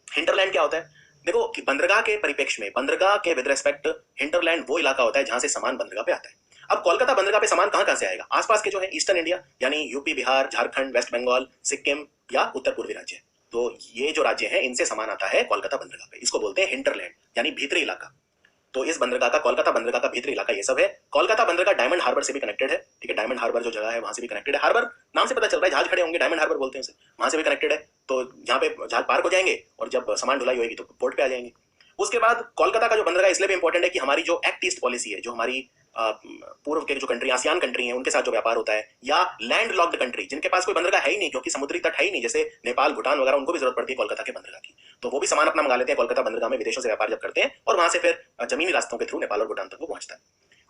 [SPEAKER 1] हिंटरलैंड क्या होता है, देखो कि बंदरगाह के परिप्रेक्ष्य में, बंदरगाह के विद रिस्पेक्ट, हिंटरलैंड वो इलाका होता है जहां से सामान बंदरगाह पे आता है। अब कोलकाता बंदरगाह पे सामान कहां से आएगा, आसपास के जो है ईस्टर्न इंडिया, यानी यूपी, बिहार, झारखंड, वेस्ट बंगाल, सिक्किम या उत्तर पूर्वी राज्य, तो ये जो राज्य हैं इनसे सामान आता है कोलकाता बंदरगाह पे, इसको बोलते हैं हिंटरलैंड, यानी भीतरी इलाका। तो इस बंदरगाह का, कोलकाता बंदरगाह का भीतरी इलाका ये सब है। कोलकाता बंदरगाह डायमंड हार्बर से भी कनेक्टेड है, ठीक है, डायमंड हार्बर जो जगह है वहां से भी कनेक्टेड है। हार्बर नाम से पता चल रहा है, जहाज खड़े होंगे, डायमंड हार्बर बोलते हैं उसे, वहां से भी कनेक्टेड है। तो जहाँ पे जहाज पार हो जाएंगे और जब सामान ढुलाई होगी तो पोर्ट पे आ जाएंगे। उसके बाद कोलकाता का जो बंदरगाह इसलिए भी इंपॉर्टेंट है कि हमारी जो एक्ट ईस्ट पॉलिसी है, जो हमारी पूर्व के जो कंट्री, आसियान कंट्री हैं, उनके साथ जो व्यापार होता है, या लैंड लॉक्ड कंट्री जिनके पास कोई बंदरगाह है ही नहीं, क्योंकि समुद्री तट है ही नहीं, जैसे नेपाल, भूटान वगैरह, उनको भी जरूरत पड़ती है कोलकाता के बंदरगाह की, तो वो भी सामान अपना मंगा लेते हैं कोलकाता बंदरगाह में, विदेशों से व्यापार जब करते हैं, और वहां से फिर जमीनी रास्तों के थ्रू नेपाल और भूटान तक वो पहुंचता है।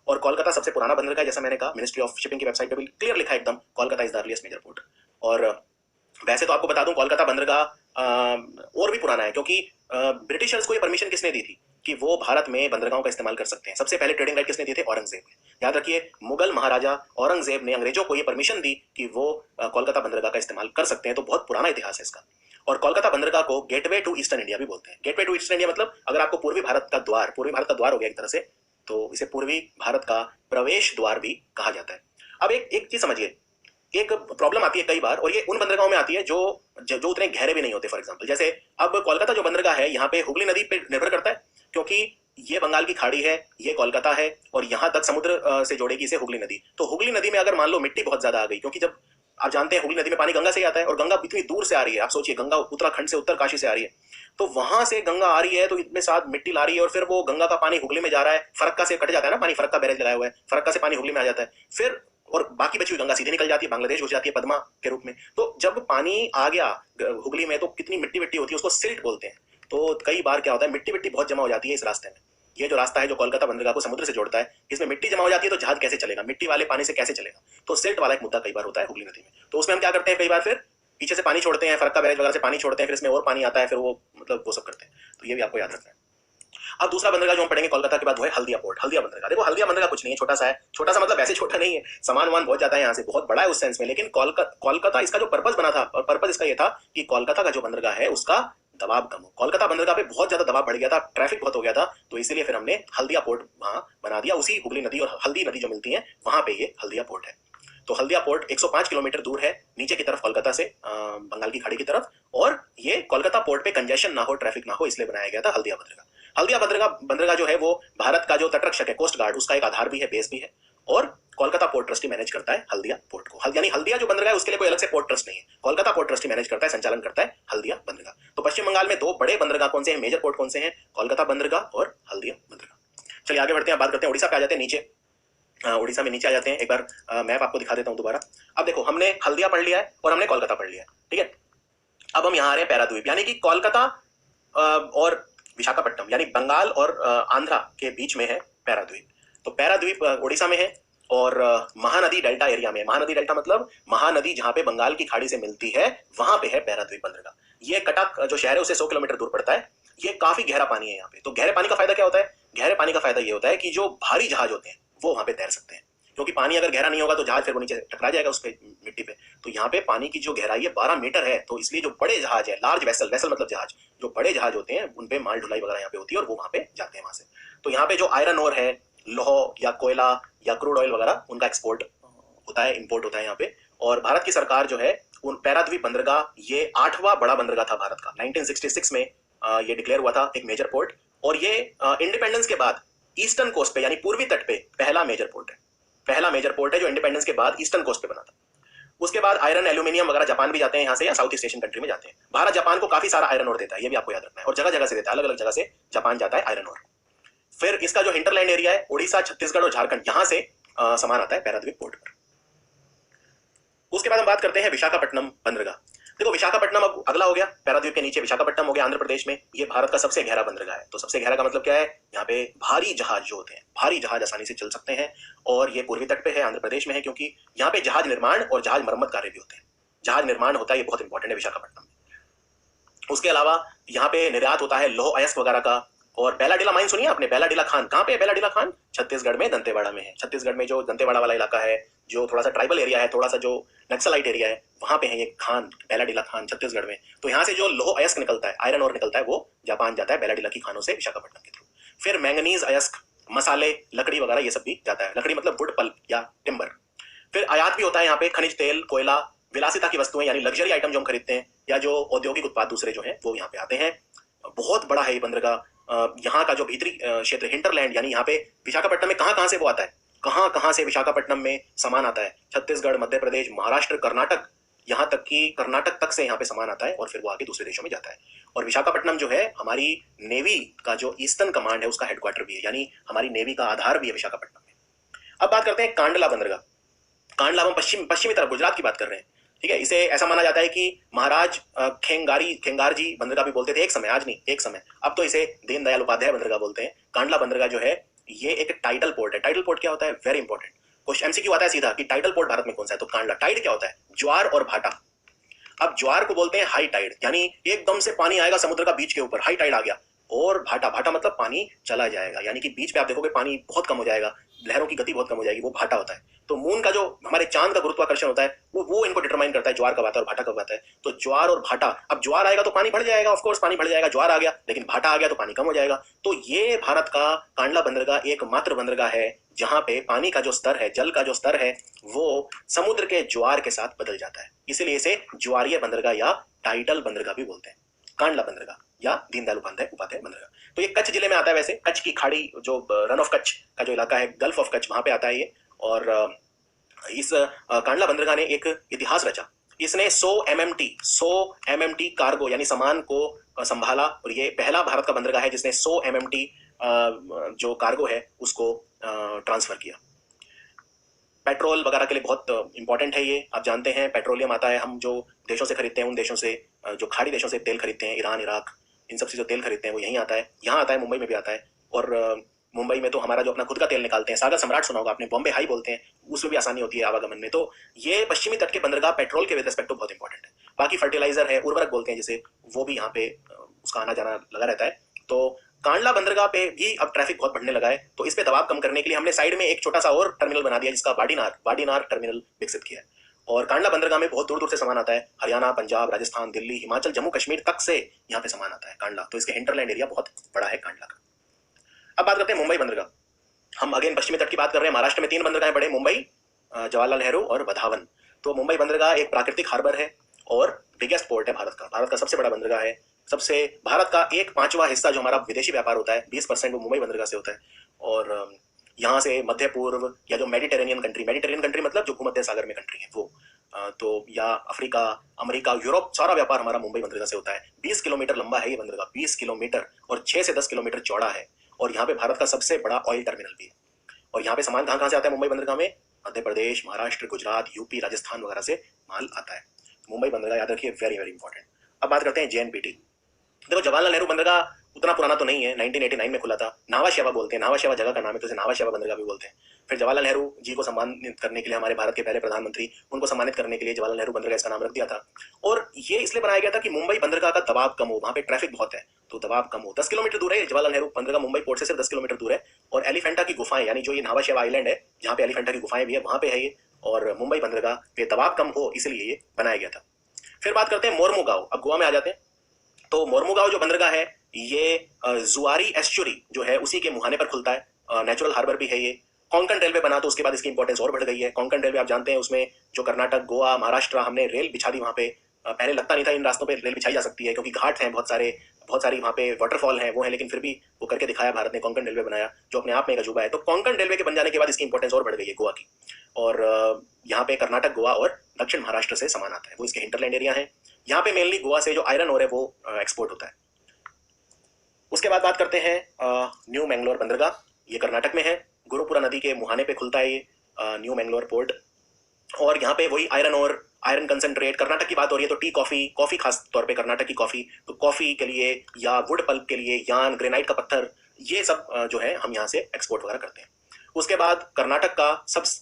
[SPEAKER 1] और कोलकाता सबसे पुराना बंदरगाह, जैसा मैंने कहा, मिनिस्ट्री ऑफ शिपिंग की वेबसाइट पे भी क्लियर लिखा है एकदम, Kolkata is the earliest major port. और वैसे तो आपको बता दूं कोलकाता बंदरगाह और भी पुराना है, क्योंकि ब्रिटिशर्स को ये परमिशन किसने दी थी कि वो भारत में बंदरगाहों का इस्तेमाल कर सकते हैं? सबसे पहले ट्रेडिंग राइट किसने दिए थे? औरंगजेब ने। याद रखिए, मुगल महाराजा औरंगजेब ने अंग्रेजों को ये परमिशन दी कि वो कोलकाता बंदरगाह का इस्तेमाल कर सकते हैं। तो बहुत पुराना इतिहास है इसका। और कोलकाता बंदरगाह को गेटवे टू ईस्टर्न इंडिया भी बोलते हैं। गेटवे टू ईस्टर्न इंडिया मतलब अगर आपको पूर्वी भारत का द्वार हो गया एक तरह से, तो इसे पूर्वी भारत का प्रवेश द्वार भी कहा जाता है। अब एक एक चीज समझिए, एक प्रॉब्लम आती है कई बार, और ये उन बंदरगाहों में आती है जो जो उतने गहरे भी नहीं होते। फॉर एग्जांपल, जैसे अब कोलकाता जो बंदरगाह है यहाँ पे हुगली नदी पे निर्भर करता है, क्योंकि ये बंगाल की खाड़ी है, ये कोलकाता है, और यहाँ तक समुद्र से जोड़ेगी इसे हुगली नदी। तो हुगली नदी में अगर मान लो मिट्टी बहुत ज्यादा आ गई, क्योंकि जब आप जानते हैं हुगली नदी में पानी गंगा से ही आता है, और गंगा इतनी दूर से आ रही है, आप सोचिए गंगा उत्तराखंड से उत्तरकाशी से आ रही है, तो वहां से गंगा आ रही है तो इतने साथ मिट्टी ला रही है, और फिर वो गंगा का पानी हुगली में जा रहा है, फरक्का से कट जाता है ना पानी, फरक्का बैरेज लगाया हुआ है, फरक्का से पानी हुगली में आ जाता है, फिर और बाकी बची हुई गंगा सीधे निकल जाती है, बांग्लादेश घुस जाती है पद्मा के रूप में। तो जब पानी आ गया हुगली में तो कितनी मिट्टी मिट्टी होती है, उसको सिल्ट बोलते हैं। तो कई बार क्या होता है, मिट्टी मिट्टी बहुत जमा हो जाती है इस रास्ते में। ये जो रास्ता है जो कोलकाता बंदरगाह को समुद्र से जोड़ता है, इसमें मिट्टी जमा हो जाती है, तो जहाज कैसे चलेगा, मिट्टी वाले पानी से कैसे चलेगा? तो सिल्ट वाला एक मुद्दा कई बार होता है हुगली नदी में। तो उसमें हम क्या करते हैं, कई बार फिर पीछे से पानी छोड़ते हैं, फरक्का बैरेज वगैरह से पानी छोड़ते हैं, फिर इसमें और पानी आता है, फिर वो मतलब वो सब करते हैं। तो ये भी आपको याद रखना है। अब दूसरा बंदरगाह जो हम पढ़ेंगे कोलकाता के बाद वो है हल्दिया पोर्ट। हल्दिया बंदरगाह, देखो हल्दिया बंदरगाह कुछ नहीं है, छोटा सा है। छोटा सा मतलब ऐसे छोटा नहीं है, सामान वामान बहुत जाता है यहाँ से, बहुत बड़ा है उस सेंस में। लेकिन कोलकाता इसका जो पर्पज बना था, और पर्पज इसका ये था कि कोलकाता का जो बंदरगाह है उसका दबाव कम हो। कोलकाता बंदरगाह पे बहुत ज्यादा दबाव बढ़ गया था, ट्रैफिक बहुत हो गया था, तो इसीलिए फिर हमने हल्दिया पोर्ट वहां बना दिया। उसी हुगली नदी और हल्दी नदी जो मिलती है वहां पे ये हल्दिया पोर्ट है। तो हल्दिया पोर्ट 105 किलोमीटर दूर है नीचे की तरफ कोलकाता से, बंगाल की खाड़ी की तरफ। और ये कोलकाता पोर्ट पे कंजेशन ना हो, ट्रैफिक ना हो, इसलिए बनाया गया था हल्दिया बंदरगाह। हल्दिया बंदरगाह जो है वो भारत का जो तटरक्षक है, कोस्ट गार्ड, उसका एक आधार भी है, बेस भी है। और कोलकाता पोर्ट ट्रस्टी मैनेज करता है हल्दिया पोर्ट को। यानी हल्दिया जो बंदरगाह है उसके लिए कोई अलग से पोर्ट ट्रस्ट नहीं है, कोलकाता पोर्ट ट्रस्टी मैनेज करता है, संचालन करता है हल्दिया बंदरगाह। तो पश्चिम बंगाल में दो बड़े बंदरगाह कौन से हैं, मेजर पोर्ट कौन से हैं? कोलकाता बंदरगाह और हल्दिया बंदरगाह। चलिए आगे बढ़ते हैं, बात करते हैं उड़ीसा पे आ जाते हैं नीचे। उड़ीसा में नीचे आ जाते हैं। एक बार मैप आपको दिखा देता हूं दोबारा। अब देखो, हमने हल्दिया पढ़ लिया है और हमने कोलकाता पढ़ लिया है, ठीक है। अब हम यहाँ आ रहे हैं पैराद्वीप, यानी कि कोलकाता और विशाखापट्टनम, यानी बंगाल और आंध्रा के बीच में है पैराद्वीप। तो पैराद्वीप उड़ीसा में है, और महानदी डेल्टा एरिया में। महानदी डेल्टा मतलब महानदी जहां पे बंगाल की खाड़ी से मिलती है, वहां पे है पैराद्वीप बंदरगाह। ये कटक जो शहर है उसे 100 किलोमीटर दूर पड़ता है। ये काफी गहरा पानी है यहाँ पे। तो गहरे पानी का फायदा क्या होता है? गहरे पानी का फायदा ये होता है कि जो भारी जहाज होते हैं वो वहां पे तैर सकते हैं, क्योंकि पानी अगर गहरा नहीं होगा तो जहाज फिर वो नीचे टकरा जाएगा उस पे, मिट्टी पे। तो यहाँ पे पानी की जो गहराई है 12 मीटर है, तो इसलिए जो बड़े जहाज है, लार्ज वेसल, वेसल मतलब जहाज, जो बड़े जहाज होते हैं उन पे माल ढुलाई वगैरह यहाँ पे होती है, और वो वहाँ पे जाते हैं वहां से। तो यहाँ पे जो आयरन ओर है, लोह या कोयला या क्रूड ऑयल वगैरह, उनका एक्सपोर्ट होता है, इंपोर्ट होता है यहाँ पे। और भारत की सरकार जो है, उन पैराद्वीप बंदरगाह, ये 8वां बड़ा बंदरगाह था भारत का। 1966 में ये डिक्लेयर हुआ था एक मेजर पोर्ट, और ये इंडिपेंडेंस के बाद ईस्टर्न कोस्ट पे, यानी पूर्वी तट पे पहला मेजर पोर्ट है। पहला मेजर पोर्ट है जो इंडिपेंडेंस के बाद ईस्टर्न कोस्ट पे बना था। उसके बाद आयरन, एल्यूमिनियम वगैरह जापान भी जाते हैं यहाँ से, या साउथ ईस्ट एशियन कंट्री में जाते हैं। भारत जापान को काफी सारा आयरन ओर देता है, ये भी आपको याद रखना है, और जगह जगह से देता है, अलग अलग जगह से जापान जाता है आयरन ओर। फिर इसका जो हिंटरलैंड एरिया है, उड़ीसा, छत्तीसगढ़ और झारखंड, यहां से सामान आता है पैराद्वीप पोर्ट पर। उसके बाद हम बात करते हैं विशाखापट्टनम बंदरगाह। देखो विशाखापट्टनम अब अगला हो गया, पैराद्वीप के नीचे विशाखापट्टनम हो गया आंध्र प्रदेश में। ये भारत का सबसे गहरा बंदरगाह है। तो सबसे गहरा का मतलब क्या है? यहाँ पे भारी जहाज जो होते हैं, भारी जहाज आसानी से चल सकते हैं, और ये पूर्वी तट पे है, आंध्र प्रदेश में है, क्योंकि यहाँ पे जहाज निर्माण और जहाज मरम्मत कार्य भी होते हैं। जहाज निर्माण होता है, ये बहुत इंपॉर्टेंट है विशाखापट्टनम में। उसके अलावा यहाँ पे निर्यात होता है लोह अयस्क वगैरह का। और बेलाडीला माइन सुनिए आपने, बेलाडीला खान कहाँ पे है? बेलाडीला खान छत्तीसगढ़ में दंतेवाड़ा में है। छत्तीसगढ़ में जो दंतेवाड़ा वाला इलाका है, जो थोड़ा सा ट्राइबल एरिया है, थोड़ा सा जो नक्सलाइट एरिया है, वहां पे है ये खान, बेलाडीला खान छत्तीसगढ़ में। तो यहाँ से जो लोह अयस्क निकलता है, आयरन और निकलता है, वो जापान जाता है बेलाडीला की खानों से विशाखापट्टनम के थ्रू। फिर मैंगनीज अयस्क, मसाले, लकड़ी वगैरह ये सब भी जाता है। लकड़ी मतलब वुड पल्प या टिम्बर। फिर आयात भी होता है यहाँ पे, खनिज तेल, कोयला, विलासिता की वस्तुएं, यानी लग्जरी आइटम जो हम खरीदते हैं, या जो औद्योगिक उत्पाद दूसरे जो है वो यहाँ पे आते हैं। बहुत बड़ा है ये बंदरगाह। यहाँ का जो भीतरी क्षेत्र हिंटरलैंड, यानी यहाँ पे विशाखापट्टनम में कहाँ कहाँ से वो आता है, कहाँ कहाँ से विशाखापट्टनम में सामान आता है? छत्तीसगढ़, मध्य प्रदेश, महाराष्ट्र, कर्नाटक, यहाँ तक कि कर्नाटक तक से यहाँ पे सामान आता है, और फिर वो आगे दूसरे देशों में जाता है। और विशाखापट्टनम जो है हमारी नेवी का जो ईस्टर्न कमांड है उसका हेडक्वार्टर भी है, यानी हमारी नेवी का आधार भी है विशाखापट्टनम में। अब बात करते हैं कांडला बंदरगाह। कांडला हम पश्चिमी तरफ गुजरात की बात कर रहे हैं, ठीक है। इसे ऐसा माना जाता है कि महाराज खेंगारजी बंदरगाह भी बोलते थे एक समय, आज नहीं, एक समय। अब तो इसे दीनदयाल उपाध्याय बंदरगाह बोलते हैं। कांडला बंदरगाह जो है ये एक टाइडल पोर्ट है। टाइडल पोर्ट क्या होता है? वेरी इंपॉर्टेंट क्वेश्चन, एमसीक्यू आता है सीधा कि टाइडल पोर्ट भारत में कौन सा है। तो कांडला, टाइड क्या होता है? ज्वार और भाटा। अब ज्वार को बोलते हैं हाई टाइड, यानी एकदम से पानी आएगा समुद्र का बीच के ऊपर, हाई टाइड आ गया। और भाटा, भाटा मतलब पानी चला जाएगा, यानी कि बीच पे आप देखोगे पानी बहुत कम हो जाएगा, लहरों की गति बहुत कम हो जाएगी, वो भाटा होता है। तो मून का जो हमारे चांद का गुरुत्वाकर्षण होता है वो इनको डिटरमाइन करता है ज्वार कब आता है और भाटा कब आता है। तो ज्वार और भाटा, अब ज्वार आएगा तो पानी बढ़ जाएगा, ऑफ कोर्स पानी बढ़ जाएगा, ज्वार आ गया, लेकिन भाटा आ गया तो पानी कम हो जाएगा। तो ये भारत का कांडला बंदरगाह एकमात्र बंदरगाह है जहां पे पानी का जो स्तर है, जल का जो स्तर है, वो समुद्र के ज्वार के साथ बदल जाता है, इसलिए इसे ज्वारीय बंदरगाह या टाइडल बंदरगाह भी बोलते हैं, कांडला बंदरगाह या दीनदयाल उपाध्याय बंदरगाह। तो ये कच्छ जिले में आता है, वैसे कच्छ की खाड़ी, जो रन ऑफ कच्छ का जो इलाका है, गल्फ ऑफ कच्छ, वहां पे आता है ये। और इस कांडला बंदरगाह ने एक इतिहास रचा। इसने 100 एमएमटी कार्गो यानी सामान को संभाला, और ये पहला भारत का बंदरगाह है जिसने 100 एमएमटी जो कार्गो है उसको ट्रांसफर किया। पेट्रोल वगैरह के लिए बहुत इंपॉर्टेंट है ये, आप जानते हैं पेट्रोलियम आता है, हम जो देशों से खरीदते हैं उन देशों से, जो खाड़ी देशों से तेल खरीदते हैं, ईरान, इराक, इन सब से जो तेल खरीदते हैं वो यहीं आता है, यहाँ आता है, मुंबई में भी आता है। और मुंबई में तो हमारा जो अपना खुद का तेल निकालते हैं, सागर सम्राट सुना होगा आपने, बॉम्बे हाई बोलते हैं, उसमें भी आसानी होती है आवागमन में। तो ये पश्चिमी तट के बंदरगाह पेट्रोल के रिस्पेक्ट तो बहुत इंपॉर्टेंट है। बाकी फर्टिलाइजर है, उर्वरक बोलते हैं जिसे, वो भी यहाँ पे उसका आना जाना लगा रहता है। तो कांडला बंदरगाह पे भी अब ट्रैफिक बहुत बढ़ने लगा है, तो इस पे दबाव कम करने के लिए हमने साइड में एक छोटा सा और टर्मिनल बना दिया जिसका वाडीनार टर्मिनल विकसित किया है। और कांडला बंदरगाह में बहुत दूर दूर से सामान आता है, हरियाणा, पंजाब, राजस्थान, दिल्ली, हिमाचल, जम्मू कश्मीर तक से यहाँ पे सामान आता है कांडला, तो इसके हिंटरलैंड एरिया बहुत बड़ा है कांडला का। अब बात करते हैं मुंबई बंदरगाह। हम अगेन पश्चिमी तट की बात कर रहे हैं, महाराष्ट्र में 3 बंदरगाह बड़े, मुंबई, जवाहरलाल नेहरू और वधावन। तो मुंबई बंदरगाह एक प्राकृतिक हार्बर है और बिगेस्ट पोर्ट है भारत का सबसे बड़ा बंदरगाह है। सबसे भारत का 1/5वां हिस्सा जो हमारा विदेशी व्यापार होता है, 20% वो मुंबई बंदरगाह से होता है। और यहाँ से मध्य पूर्व या जो मेडिटेरेनियन कंट्री मतलब जो भूमध्य सागर में कंट्री है वो, तो या अफ्रीका, अमेरिका, यूरोप, सारा व्यापार हमारा मुंबई बंदरगाह से होता है। 20 किलोमीटर लंबा है ये बंदरगाह, 20 किलोमीटर, और 6 से 10 किलोमीटर चौड़ा है। और यहाँ पे भारत का सबसे बड़ा ऑयल टर्मिनल भी है। और यहाँ पे सामान कहाँ से आता है मुंबई बंदरगाह में? मध्य प्रदेश, महाराष्ट्र, गुजरात, यूपी, राजस्थान वगैरह से माल आता है। मुंबई बंदरगाह याद रखिए, वेरी वेरी इंपॉर्टेंट। अब बात करते हैं जेएनपीटी। देखो, जवाहरलाल नेहरू बंदरगाह उतना पुराना तो नहीं है, 1989 में खुला था। नावा शेवा बोलते हैं, नावा शेवा जगह का नाम है, तो इसे नावा शेवा बंदरगाह भी बोलते हैं। फिर जवाहरलाल नेहरू जी को सम्मानित करने के लिए, हमारे भारत के पहले प्रधानमंत्री, उनको सम्मानित करने के लिए जवाहरलाल नेहरू बंदरगाह इसका नाम रख दिया था। और ये इसलिए बनाया गया था कि मुंबई बंदरगाह का दबाव कम हो, वहाँ पे ट्रैफिक बहुत है तो दबाव कम हो। 10 किलोमीटर दूर है जवाहरलाल नेहरू बंदरगाह, मुंबई पोर्ट से सिर्फ 10 किलोमीटर दूर है। और एलिफेंटा की गुफाएं, यानी जो ये नावा शेवा आइलैंड है जहाँ पे एलिफेंटा की गुफाएं भी है, वहाँ पे है ये। और मुंबई बंदरगाह पे दबाव कम हो इसलिए ये बनाया गया था। फिर बात करते हैं मोरमुगांव। अब गोवा में आ जाते हैं। तो मोरमुगांव जो बंदरगाह है ये जुआरी एस्चुरी जो है उसी के मुहाने पर खुलता है, नेचुरल हार्बर भी है ये। कोंकण रेलवे बना तो उसके बाद इसकी इंपॉर्टेंस और बढ़ गई है। कोंकण रेलवे आप जानते हैं, उसमें जो कर्नाटक, गोवा, महाराष्ट्र, हमने रेल बिछा दी वहाँ पे। पहले लगता नहीं था इन रास्तों पे रेल बिछाई जा सकती है क्योंकि घाट हैं बहुत सारी वहाँ पे वाटरफॉल हैं, वो है, लेकिन फिर भी वो करके दिखाया भारत ने, कोंकण रेलवे बनाया जो अपने आप में एक अजूबा है। तो कोंकण रेलवे के बन जाने के बाद इसकी इंपॉर्टेंस और बढ़ गई है गोवा की। और यहाँ पे कर्नाटक, गोवा और दक्षिण महाराष्ट्र से सामान आता है, वो इसके हिंटरलैंड एरिया है। यहाँ पे मेनली गोवा से जो आयरन ओर है वो एक्सपोर्ट होता है। उसके बाद बात करते हैं न्यू मैंगलोर बंदरगाह, ये कर्नाटक में है। गुरुपुरा नदी के मुहाने पे खुलता है ये न्यू मैंगलोर पोर्ट। और यहाँ पे वही आयरन और आयरन कंसंट्रेट, कर्नाटक की बात हो रही है तो टी कॉफी खास तौर पे कर्नाटक की कॉफी, तो कॉफी के लिए या वुड पल्प के लिए यान, ग्रेनाइट का पत्थर, ये सब जो है हम यहाँ से एक्सपोर्ट वगैरह करते हैं। उसके बाद कर्नाटक का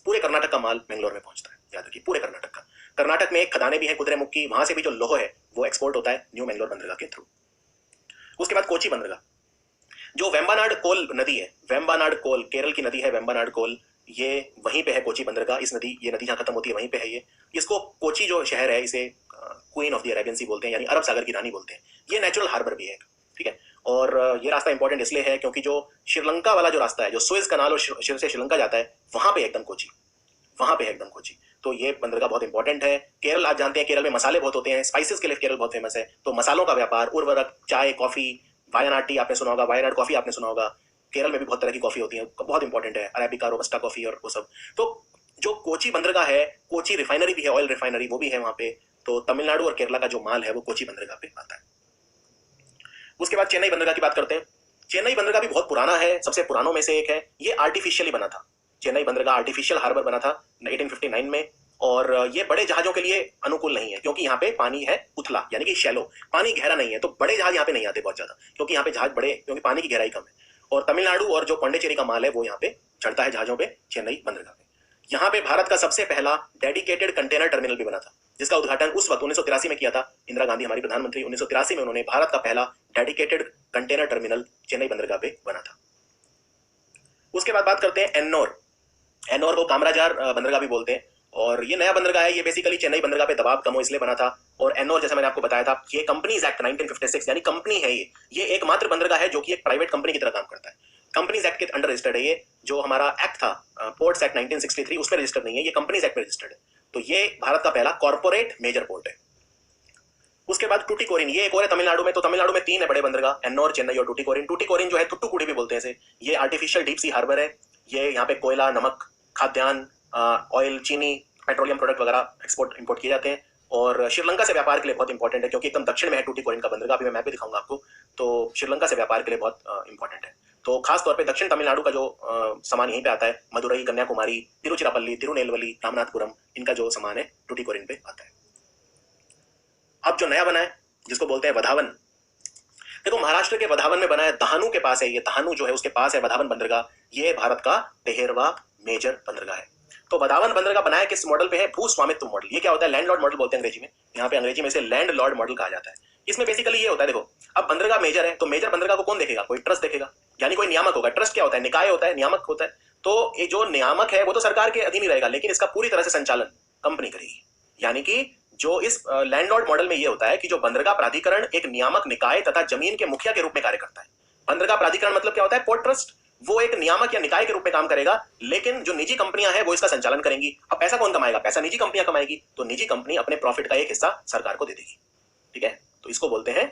[SPEAKER 1] पूरे कर्नाटक का माल मैंगलोर में पहुंचता है, याद रखिए, पूरे कर्नाटक का। कर्नाटक में एक खदाने भी है कुद्रेमुख की, वहां से भी जो लोह है वो एक्सपोर्ट होता है न्यू मैंगलोर बंदरगाह के थ्रू। उसके बाद कोची बंदरगाह, जो वेम्बानाड कोल नदी है, वेम्बानाड कोल केरल की नदी है, वेम्बानाड कोल, ये वहीं पे है कोची बंदरगाह। ये नदी जहाँ खत्म होती है वहीं पे है ये। इसको कोची जो शहर है इसे क्वीन ऑफ द अरेबियन सी बोलते हैं, यानी अरब सागर की रानी बोलते हैं। ये नेचुरल हार्बर भी है, ठीक है। और ये रास्ता इंपॉर्टेंट इसलिए है क्योंकि जो श्रीलंका वाला जो रास्ता है, जो सुएज कनाल और से श्रीलंका जाता है, वहां पे एकदम कोची, वहां पे एकदम कोची। तो ये बंदरगाह बहुत इंपॉर्टेंट है। केरल आप जानते हैं, केरल में मसाले बहुत होते हैं, स्पाइसेस के लिए केरल बहुत फेमस है। तो मसालों का व्यापार, उर्वरक, चाय, कॉफी, वायनाड टी आपने सुना होगा, वायनाड कॉफी आपने सुना होगा। केरल में भी बहुत तरह की कॉफी होती है, बहुत इंपॉर्टेंट है, अरेबिका, रोबस्टा कॉफी और वो सब। तो जो कोची बंदरगाह है, कोची रिफाइनरी भी है, ऑयल रिफाइनरी वो भी है वहां पे। तो तमिलनाडु और केरला का जो माल है वो कोची बंदरगाह पे आता है। उसके बाद चेन्नई बंदरगाह की बात करते हैं। चेन्नई बंदरगाह भी बहुत पुराना है, सबसे पुरानों में से एक है। ये आर्टिफिशियली बना था, चेन्नई बंदरगाह आर्टिफिशियल हार्बर बना था 1859 में। और ये बड़े जहाजों के लिए अनुकूल नहीं है क्योंकि यहाँ पे पानी है उथला, यानी कि शैलो, पानी गहरा नहीं है, तो बड़े जहाज यहाँ पे नहीं आते बहुत ज्यादा, क्योंकि यहाँ पे जहाज बड़े, क्योंकि पानी की गहराई कम है। और तमिलनाडु और जो पौंडीचेरी का माल है वो यहाँ पे चढ़ता है जहाजों पे, चेन्नई बंदरगाह पे। यहाँ पे भारत का सबसे पहला डेडिकेटेड कंटेनर टर्मिनल भी बना था। जिसका उद्घाटन उस वक्त 1983 में किया था इंदिरा गांधी हमारी प्रधानमंत्री। 1983 में उन्होंने भारत का पहला डेडिकेटेड कंटेनर टर्मिनल चेन्नई बंदरगाह पे बना था। उसके बाद बात करते हैं एन्नोर। एन्नोर को कामराजार बंदरगाह भी बोलते हैं, और ये नया बंदरगाह है। ये बेसिकली चेन्नई बंदरगाह पे दबाव कम हो इसलिए बना था। और एन्नोर जैसे मैंने आपको बताया था, ये कंपनीज एक्ट 1956 यानी कंपनी है ये एकमात्र बंदरगाह है जो कि एक प्राइवेट कंपनी की तरह काम करता है। कंपनीज एक्ट के अंडर रजिस्टर्ड है ये। जो हमारा एक्ट था पोर्ट्स एक्ट 1963 उसमें रजिस्टर्ड नहीं है, ये कंपनीज एक्ट में रजिस्टर्ड है। तो ये भारत का पहला कॉर्पोरेट मेजर पोर्ट है। उसके बाद टूटीकोरिन, ये एक और है तमिलनाडु में। तो तमिलनाडु में 3 है बड़े बंदरगाह, एन्नोर, चेन्नई और टूटीकोरिन। टूटीकोरिन जो है टुट्टुकुडी भी बोलते हैं इसे। ये आर्टिफिशियल डीप सी हार्बर है। ये यहाँ पे कोयला, नमक, खाद्यान्न, ऑयल, चीनी, पेट्रोलियम प्रोडक्ट वगैरह एक्सपोर्ट इंपोर्ट किए जाते हैं। और श्रीलंका से व्यापार के लिए बहुत इंपॉर्टेंट है, क्योंकि एकदम दक्षिण में है टूटीकोरिन का बंदरगाह। अभी मैं मैप भी दिखाऊंगा आपको। तो श्रीलंका से व्यापार के लिए बहुत इंपॉर्टेंट है। तो खास तौर पे दक्षिण तमिलनाडु का जो सामान यहीं पे आता है, मदुरई, कन्याकुमारी, तिरुचिरापल्ली, तिरुनेलवेली, रामनाथपुरम, इनका जो सामान है टूटीकोरिन पे आता है। अब जो नया बना है जिसको बोलते हैं वधावन, देखो महाराष्ट्र के वधावन में बना है, दहानू के पास है ये। दहानू जो है उसके पास है वधावन बंदरगाह। ये भारत का 13वां मेजर बंदरगाह है। तो वधावन बंदरगाह बनाया किस मॉडल पे है? भू स्वामित्व मॉडल। ये क्या होता है? लैंडलॉर्ड मॉडल बोलते हैं अंग्रेजी में। यहाँ पे अंग्रेजी में इसे लैंड लॉर्ड मॉडल कहा जाता है। इसमें बेसिकली ये होता है, देखो अब बंदरगाह मेजर है तो मेजर बंदरगाह को कौन देखेगा? कोई ट्रस्ट देखेगा, यानी कोई नियामक होगा। ट्रस्ट क्या होता है? निकाय होता है, नियामक होता है। तो ये जो नियामक है वो तो सरकार के अधीन ही रहेगा, लेकिन इसका पूरी तरह से संचालन कंपनी करेगी। यानी कि जो इस लैंडलॉर्ड मॉडल में ये होता है कि जो बंदरगाह प्राधिकरण एक नियामक निकाय तथा जमीन के मुखिया के रूप में कार्य करता है। बंदरगाह प्राधिकरण मतलब क्या होता है? Port trust. वो एक नियामक या निकाय के रूप में काम करेगा, लेकिन जो निजी कंपनियां हैं वो इसका संचालन करेंगी। अब पैसा कौन कमाएगा? पैसा निजी कंपनियां कमाएगी। तो निजी कंपनी अपने प्रॉफिट का एक हिस्सा सरकार को दे देगी। ठीक है, तो इसको बोलते हैं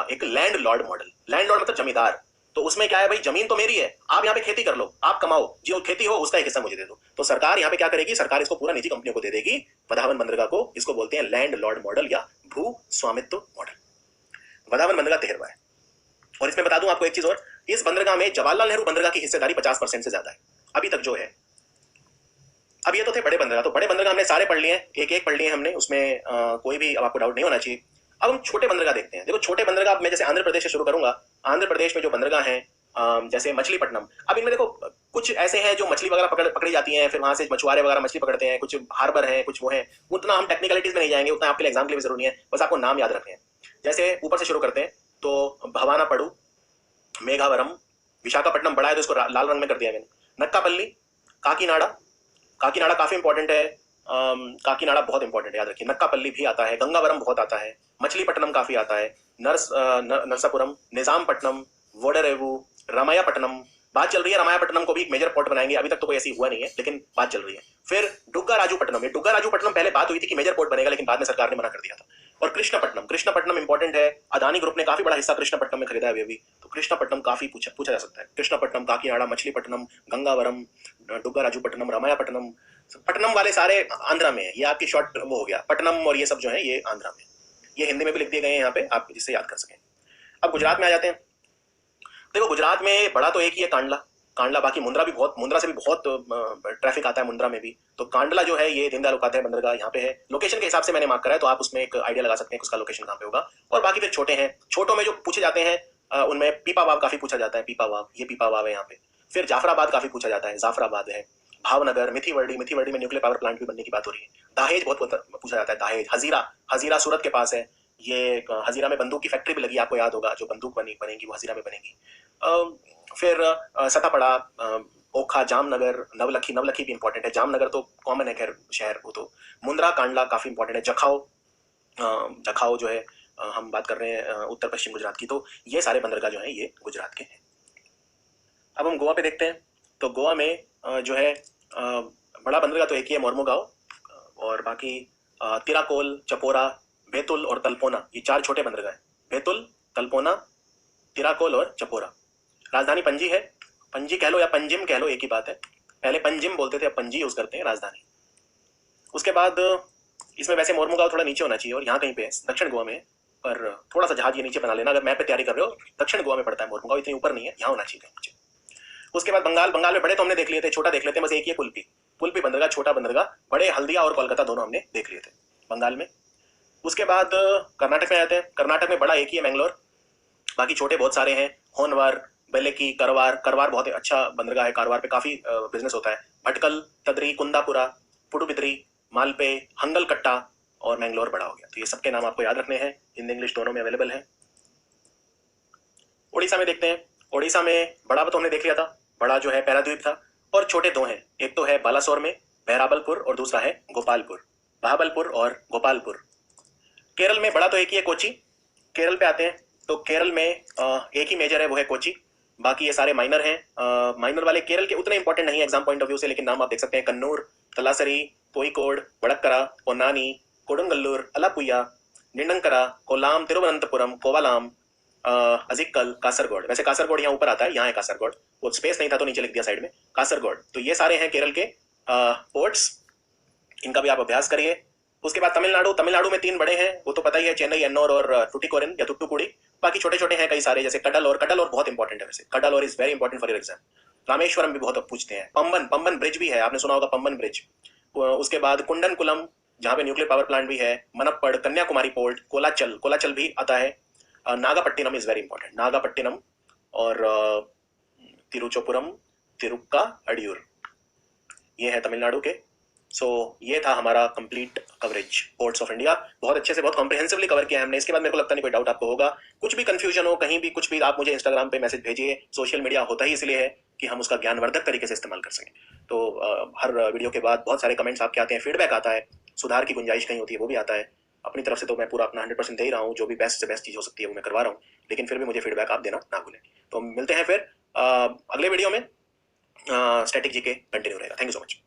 [SPEAKER 1] एक land Lord model. Land Lord मतलब जमींदार। तो उसमें क्या है भाई, जमीन तो मेरी है, आप यहाँ पे खेती कर लो, आप कमाओ, जो खेती हो उसका एक हिस्सा मुझे दे दो। तो सरकार यहाँ पे क्या करेगी? सरकार इसको पूरा निजी कंपनियों को दे देगी, वधावन बंदरगाह को। इसको बोलते हैं लैंड लॉर्ड मॉडल या भू स्वामित्व मॉडल। वधावन बंदरगाह 13वां है। और इसमें बता दूं आपको एक चीज और, इस बंदरगाह में जवाहरलाल नेहरू बंदरगाह की हिस्सेदारी 50% से ज्यादा है अभी तक जो है। अब ये तो थे बड़े बंदरगाह। तो बड़े बंदरगाह हमने सारे पढ़ लिए हैं, एक एक पढ़ लिए हमने, उसमें कोई भी अब आपको डाउट नहीं होना चाहिए। अब हम छोटे बंदरगाह देखते हैं। देखो छोटे बंदरगाह मैं जैसे आंध्र प्रदेश से शुरू करूंगा। आंध्र प्रदेश में जो बंदरगाह हैं जैसे मछलीपट्टनम। अब इनमें देखो कुछ ऐसे हैं जो मछली वगैरह पकड़ी जाती हैं, फिर वहां से मछुआरे वगैरह मछली पकड़ते हैं। कुछ हार्बर है, कुछ वो है। उतना हम टेक्निकलिटीज में नहीं जाएंगे, उतना आपके लिए एग्जाम के लिए भी जरूरी है, बस आपको नाम याद रखने हैं। जैसे ऊपर से शुरू करते हैं तो भवानापड़ू, मेघावरम, विशाखापट्टनम बड़ा है तो इसको लाल रंग में कर दिया मैंने, नक्कापल्ली, काकीनाडा। काकीनाडा काफी इंपॉर्टेंट है, काकीनाडा बहुत इंपॉर्टेंट है, याद रखिए। नक्कापल्ली भी आता है, गंगावरम बहुत आता है, मछलीपट्टनम काफी आता है, नरसापुरम, निजामपट्टनम, वोडरेवू, रामायापट्टनम। बात चल रही है रामायापट्टनम को भी एक मेजर पोर्ट बनाएंगे। अभी तक तो कोई ऐसी हुआ नहीं है, लेकिन बात चल रही है। फिर डुग्गा राजूपट्टनम। ये डुग्गा राजूपट्टनम पहले बात हुई थी कि मेजर पोर्ट बनेगा, लेकिन बाद में सरकार ने मना कर दिया था। और कृष्णपट्टनम, कृष्णपट्टनम इंपॉर्टेंट है। अदानी ग्रुप ने काफी बड़ा हिस्सा कृष्णपट्टनम में खरीदा है अभी। तो कृष्णपट्टनम काफी पूछा जा सकता है। कृष्णपट्टनम, काकीनाडा, मछलीपट्टनम, गंगावरम, डुग्गा राजूपट्टनम, रामायापट्टनम। पट्टनम वाले सारे आंध्रा में है। ये आपकी शॉर्ट वो हो गया, पट्टनम और ये सब जो है ये आंध्रा में। ये हिंदी में भी लिख दिए गए हैं यहाँ पे, आप जिससे याद कर सकें। अब गुजरात में आ जाते हैं। देखो गुजरात में बड़ा तो एक ही है, कांडला। कांडला, बाकी मुंद्रा भी बहुत, मुंद्रा से भी बहुत ट्रैफिक आता है मुंद्रा में भी। तो कांडला जो है ये दीनदयाल उपाध्याय बंदरगाह यहाँ पे है। लोकेशन के हिसाब से मैंने मार्क करा है, तो आप उसमें एक आइडिया लगा सकते हैं कि उसका लोकेशन कहाँ पे होगा। और बाकी फिर छोटे हैं। छोटों में जो पूछे जाते हैं उनमें पीपावाव काफी पूछा जाता है। पीपावाव, ये पीपावाव है यहाँ पे। फिर जाफराबाद काफी पूछा जाता है, जाफराबाद है। भावनगर, मिथीवर्डी, मिथीवर्डी में न्यूक्लियर पावर प्लांट भी बनने की बात हो रही है। दाहेज बहुत पूछा जाता है, दाहेज। हजीरा, हजीरा सूरत के पास है। ये हजीरा में बंदूक की फैक्ट्री भी लगी, आपको याद होगा, जो बंदूक बनेगी वो हजीरा में बनेगी। फिर सतापड़ा, ओखा, जामनगर, नवलखी। नवलखी भी इंपॉर्टेंट है। जामनगर तो कॉमन है खैर शहर, वो तो। मुंद्रा, कांडला काफी इंपॉर्टेंट है। जखाओ, जखाओ जो है हम बात कर रहे हैं उत्तर पश्चिम गुजरात की। तो ये सारे बंदरगाह जो हैं ये गुजरात के हैं। अब हम गोवा पे देखते हैं। तो गोवा में जो है बड़ा बंदरगाह तो एक ही है, मोर्मुगांव। और बाकी तिराकोल, चपोरा, बैतुल और तल्पोना, ये 4 छोटे बंदरगाह हैं। बैतुल, तल्पोना, तिराकोल और चपोरा। राजधानी पणजी है। पणजी कह लो या पंजिम कह लो, एक ही बात है। पहले पंजिम बोलते थे, अब पणजी यूज करते हैं राजधानी। उसके बाद इसमें वैसे मोर्मुगांव थोड़ा नीचे होना चाहिए, और यहाँ कहीं पे दक्षिण गोवा में, पर थोड़ा सा जहाज ये नीचे बना लेना। अगर मैप पे तैयारी कर रहे हो, दक्षिण गोवा में पड़ता है मोर्मुगांव, इतनी ऊपर नहीं है, यहाँ होना चाहिए कहीं नीचे। उसके बाद बंगाल। बंगाल में बड़े तो हमने देख लिए थे, छोटा देख लेते हैं, बस एक ही पुलपी। पुलपी बंदरगाह छोटा बंदरगाह। बड़े हल्दिया और कोलकाता दोनों हमने देख लिए थे बंगाल में। उसके बाद कर्नाटक में आते हैं। कर्नाटक में बड़ा एक ही है, मैंगलोर। बाकी छोटे बहुत सारे हैं, होनवार, बेलेकी, करवार। करवार बहुत अच्छा बंदरगाह है, कारवार पे काफी बिजनेस होता है। भटकल, तदरी, कुंदापुरा, पुडुबिद्री, मालपे, हंगलकट्टा और मैंगलोर बड़ा हो गया। तो ये सबके नाम आपको याद रखने हैं, हिंदी इंग्लिश दोनों में अवेलेबल है। उड़ीसा में देखते हैं। उड़ीसा में बड़ा तो हमने देख लिया था, बड़ा जो है पैराद्वीप था, और छोटे दो हैं, एक तो है बालासोर में बहराबलपुर और दूसरा है गोपालपुर, बहाबलपुर और गोपालपुर। केरल में बड़ा तो एक ही है, कोची। केरल पे आते हैं तो केरल में एक ही मेजर है, वो है कोची, बाकी ये सारे माइनर हैं। माइनर वाले केरल के उतने इंपॉर्टेंट नहीं है एग्जाम पॉइंट ऑफ व्यू से, लेकिन नाम आप देख सकते हैं, कन्नूर, तलासरी, कोईकोड, वड़क्करा, पोन्नानी, कोडंगल्लूर, अलापुया, निंडंकरा, कोलाम, तिरुवनंतपुरम, कोवालाम, अजिक्कल, कासरगोड। वैसे कासरगोड यहाँ ऊपर आता है, यहाँ है कासरगोड, वो स्पेस नहीं था तो नीचे लिख दिया साइड में, कासरगोड। तो ये सारे हैं केरल के पोर्ट्स, इनका भी आप अभ्यास करिए। उसके बाद तमिलनाडु। तमिलनाडु में 3 बड़े हैं, वो तो पता ही है, चेन्नई, एन्नोर और टुटिकोरिन या तुट्टुकुड़ी। बाकी छोटे छोटे हैं कई सारे, जैसे कडल और बहुत इंपॉर्टेंट है वैसे, cuddle is very important for your exam. Rameswaram भी बहुत पूछते हैं। पंबन ब्रिज भी है, आपने सुना होगा पंबन ब्रिज। उसके बाद कुंडनकुलम, जहाँ पे न्यूक्लियर पावर प्लांट भी है, मनप्पड़, कन्याकुमारी पोर्ट, कोलाचल भी आता है। Nagapattinam is very important, Nagapattinam, और तिरुचोपुरम, तिरुक्का अडियूर, ये है तमिलनाडु के। ये था हमारा complete coverage ports of India. बहुत अच्छे से, बहुत कॉम्प्रिहेंसिवली कवर किया है हमने। इसके बाद मेरे को लगता नहीं कोई डाउट आपको होगा। कुछ भी कंफ्यूजन हो कहीं भी, कुछ भी, आप मुझे इंस्टाग्राम पे मैसेज भेजिए। सोशल मीडिया होता ही इसलिए है कि हम उसका ज्ञानवर्धक तरीके से इस्तेमाल कर सकें। तो हर वीडियो के बाद बहुत सारे कमेंट्स आपके आते हैं, फीडबैक आता है, सुधार की गुंजाइश कहीं होती है वो भी आता है। अपनी तरफ से तो मैं पूरा अपना 100% दे ही रहा हूँ, जो भी बेस्ट से बेस्ट चीज़ हो सकती है वो मैं करवा रहा हूँ, लेकिन फिर भी मुझे फीडबैक आप देना ना भूलें। तो मिलते हैं फिर अगले वीडियो में। स्टैटिक जी के कंटिन्यू रहेगा। Thank you so much.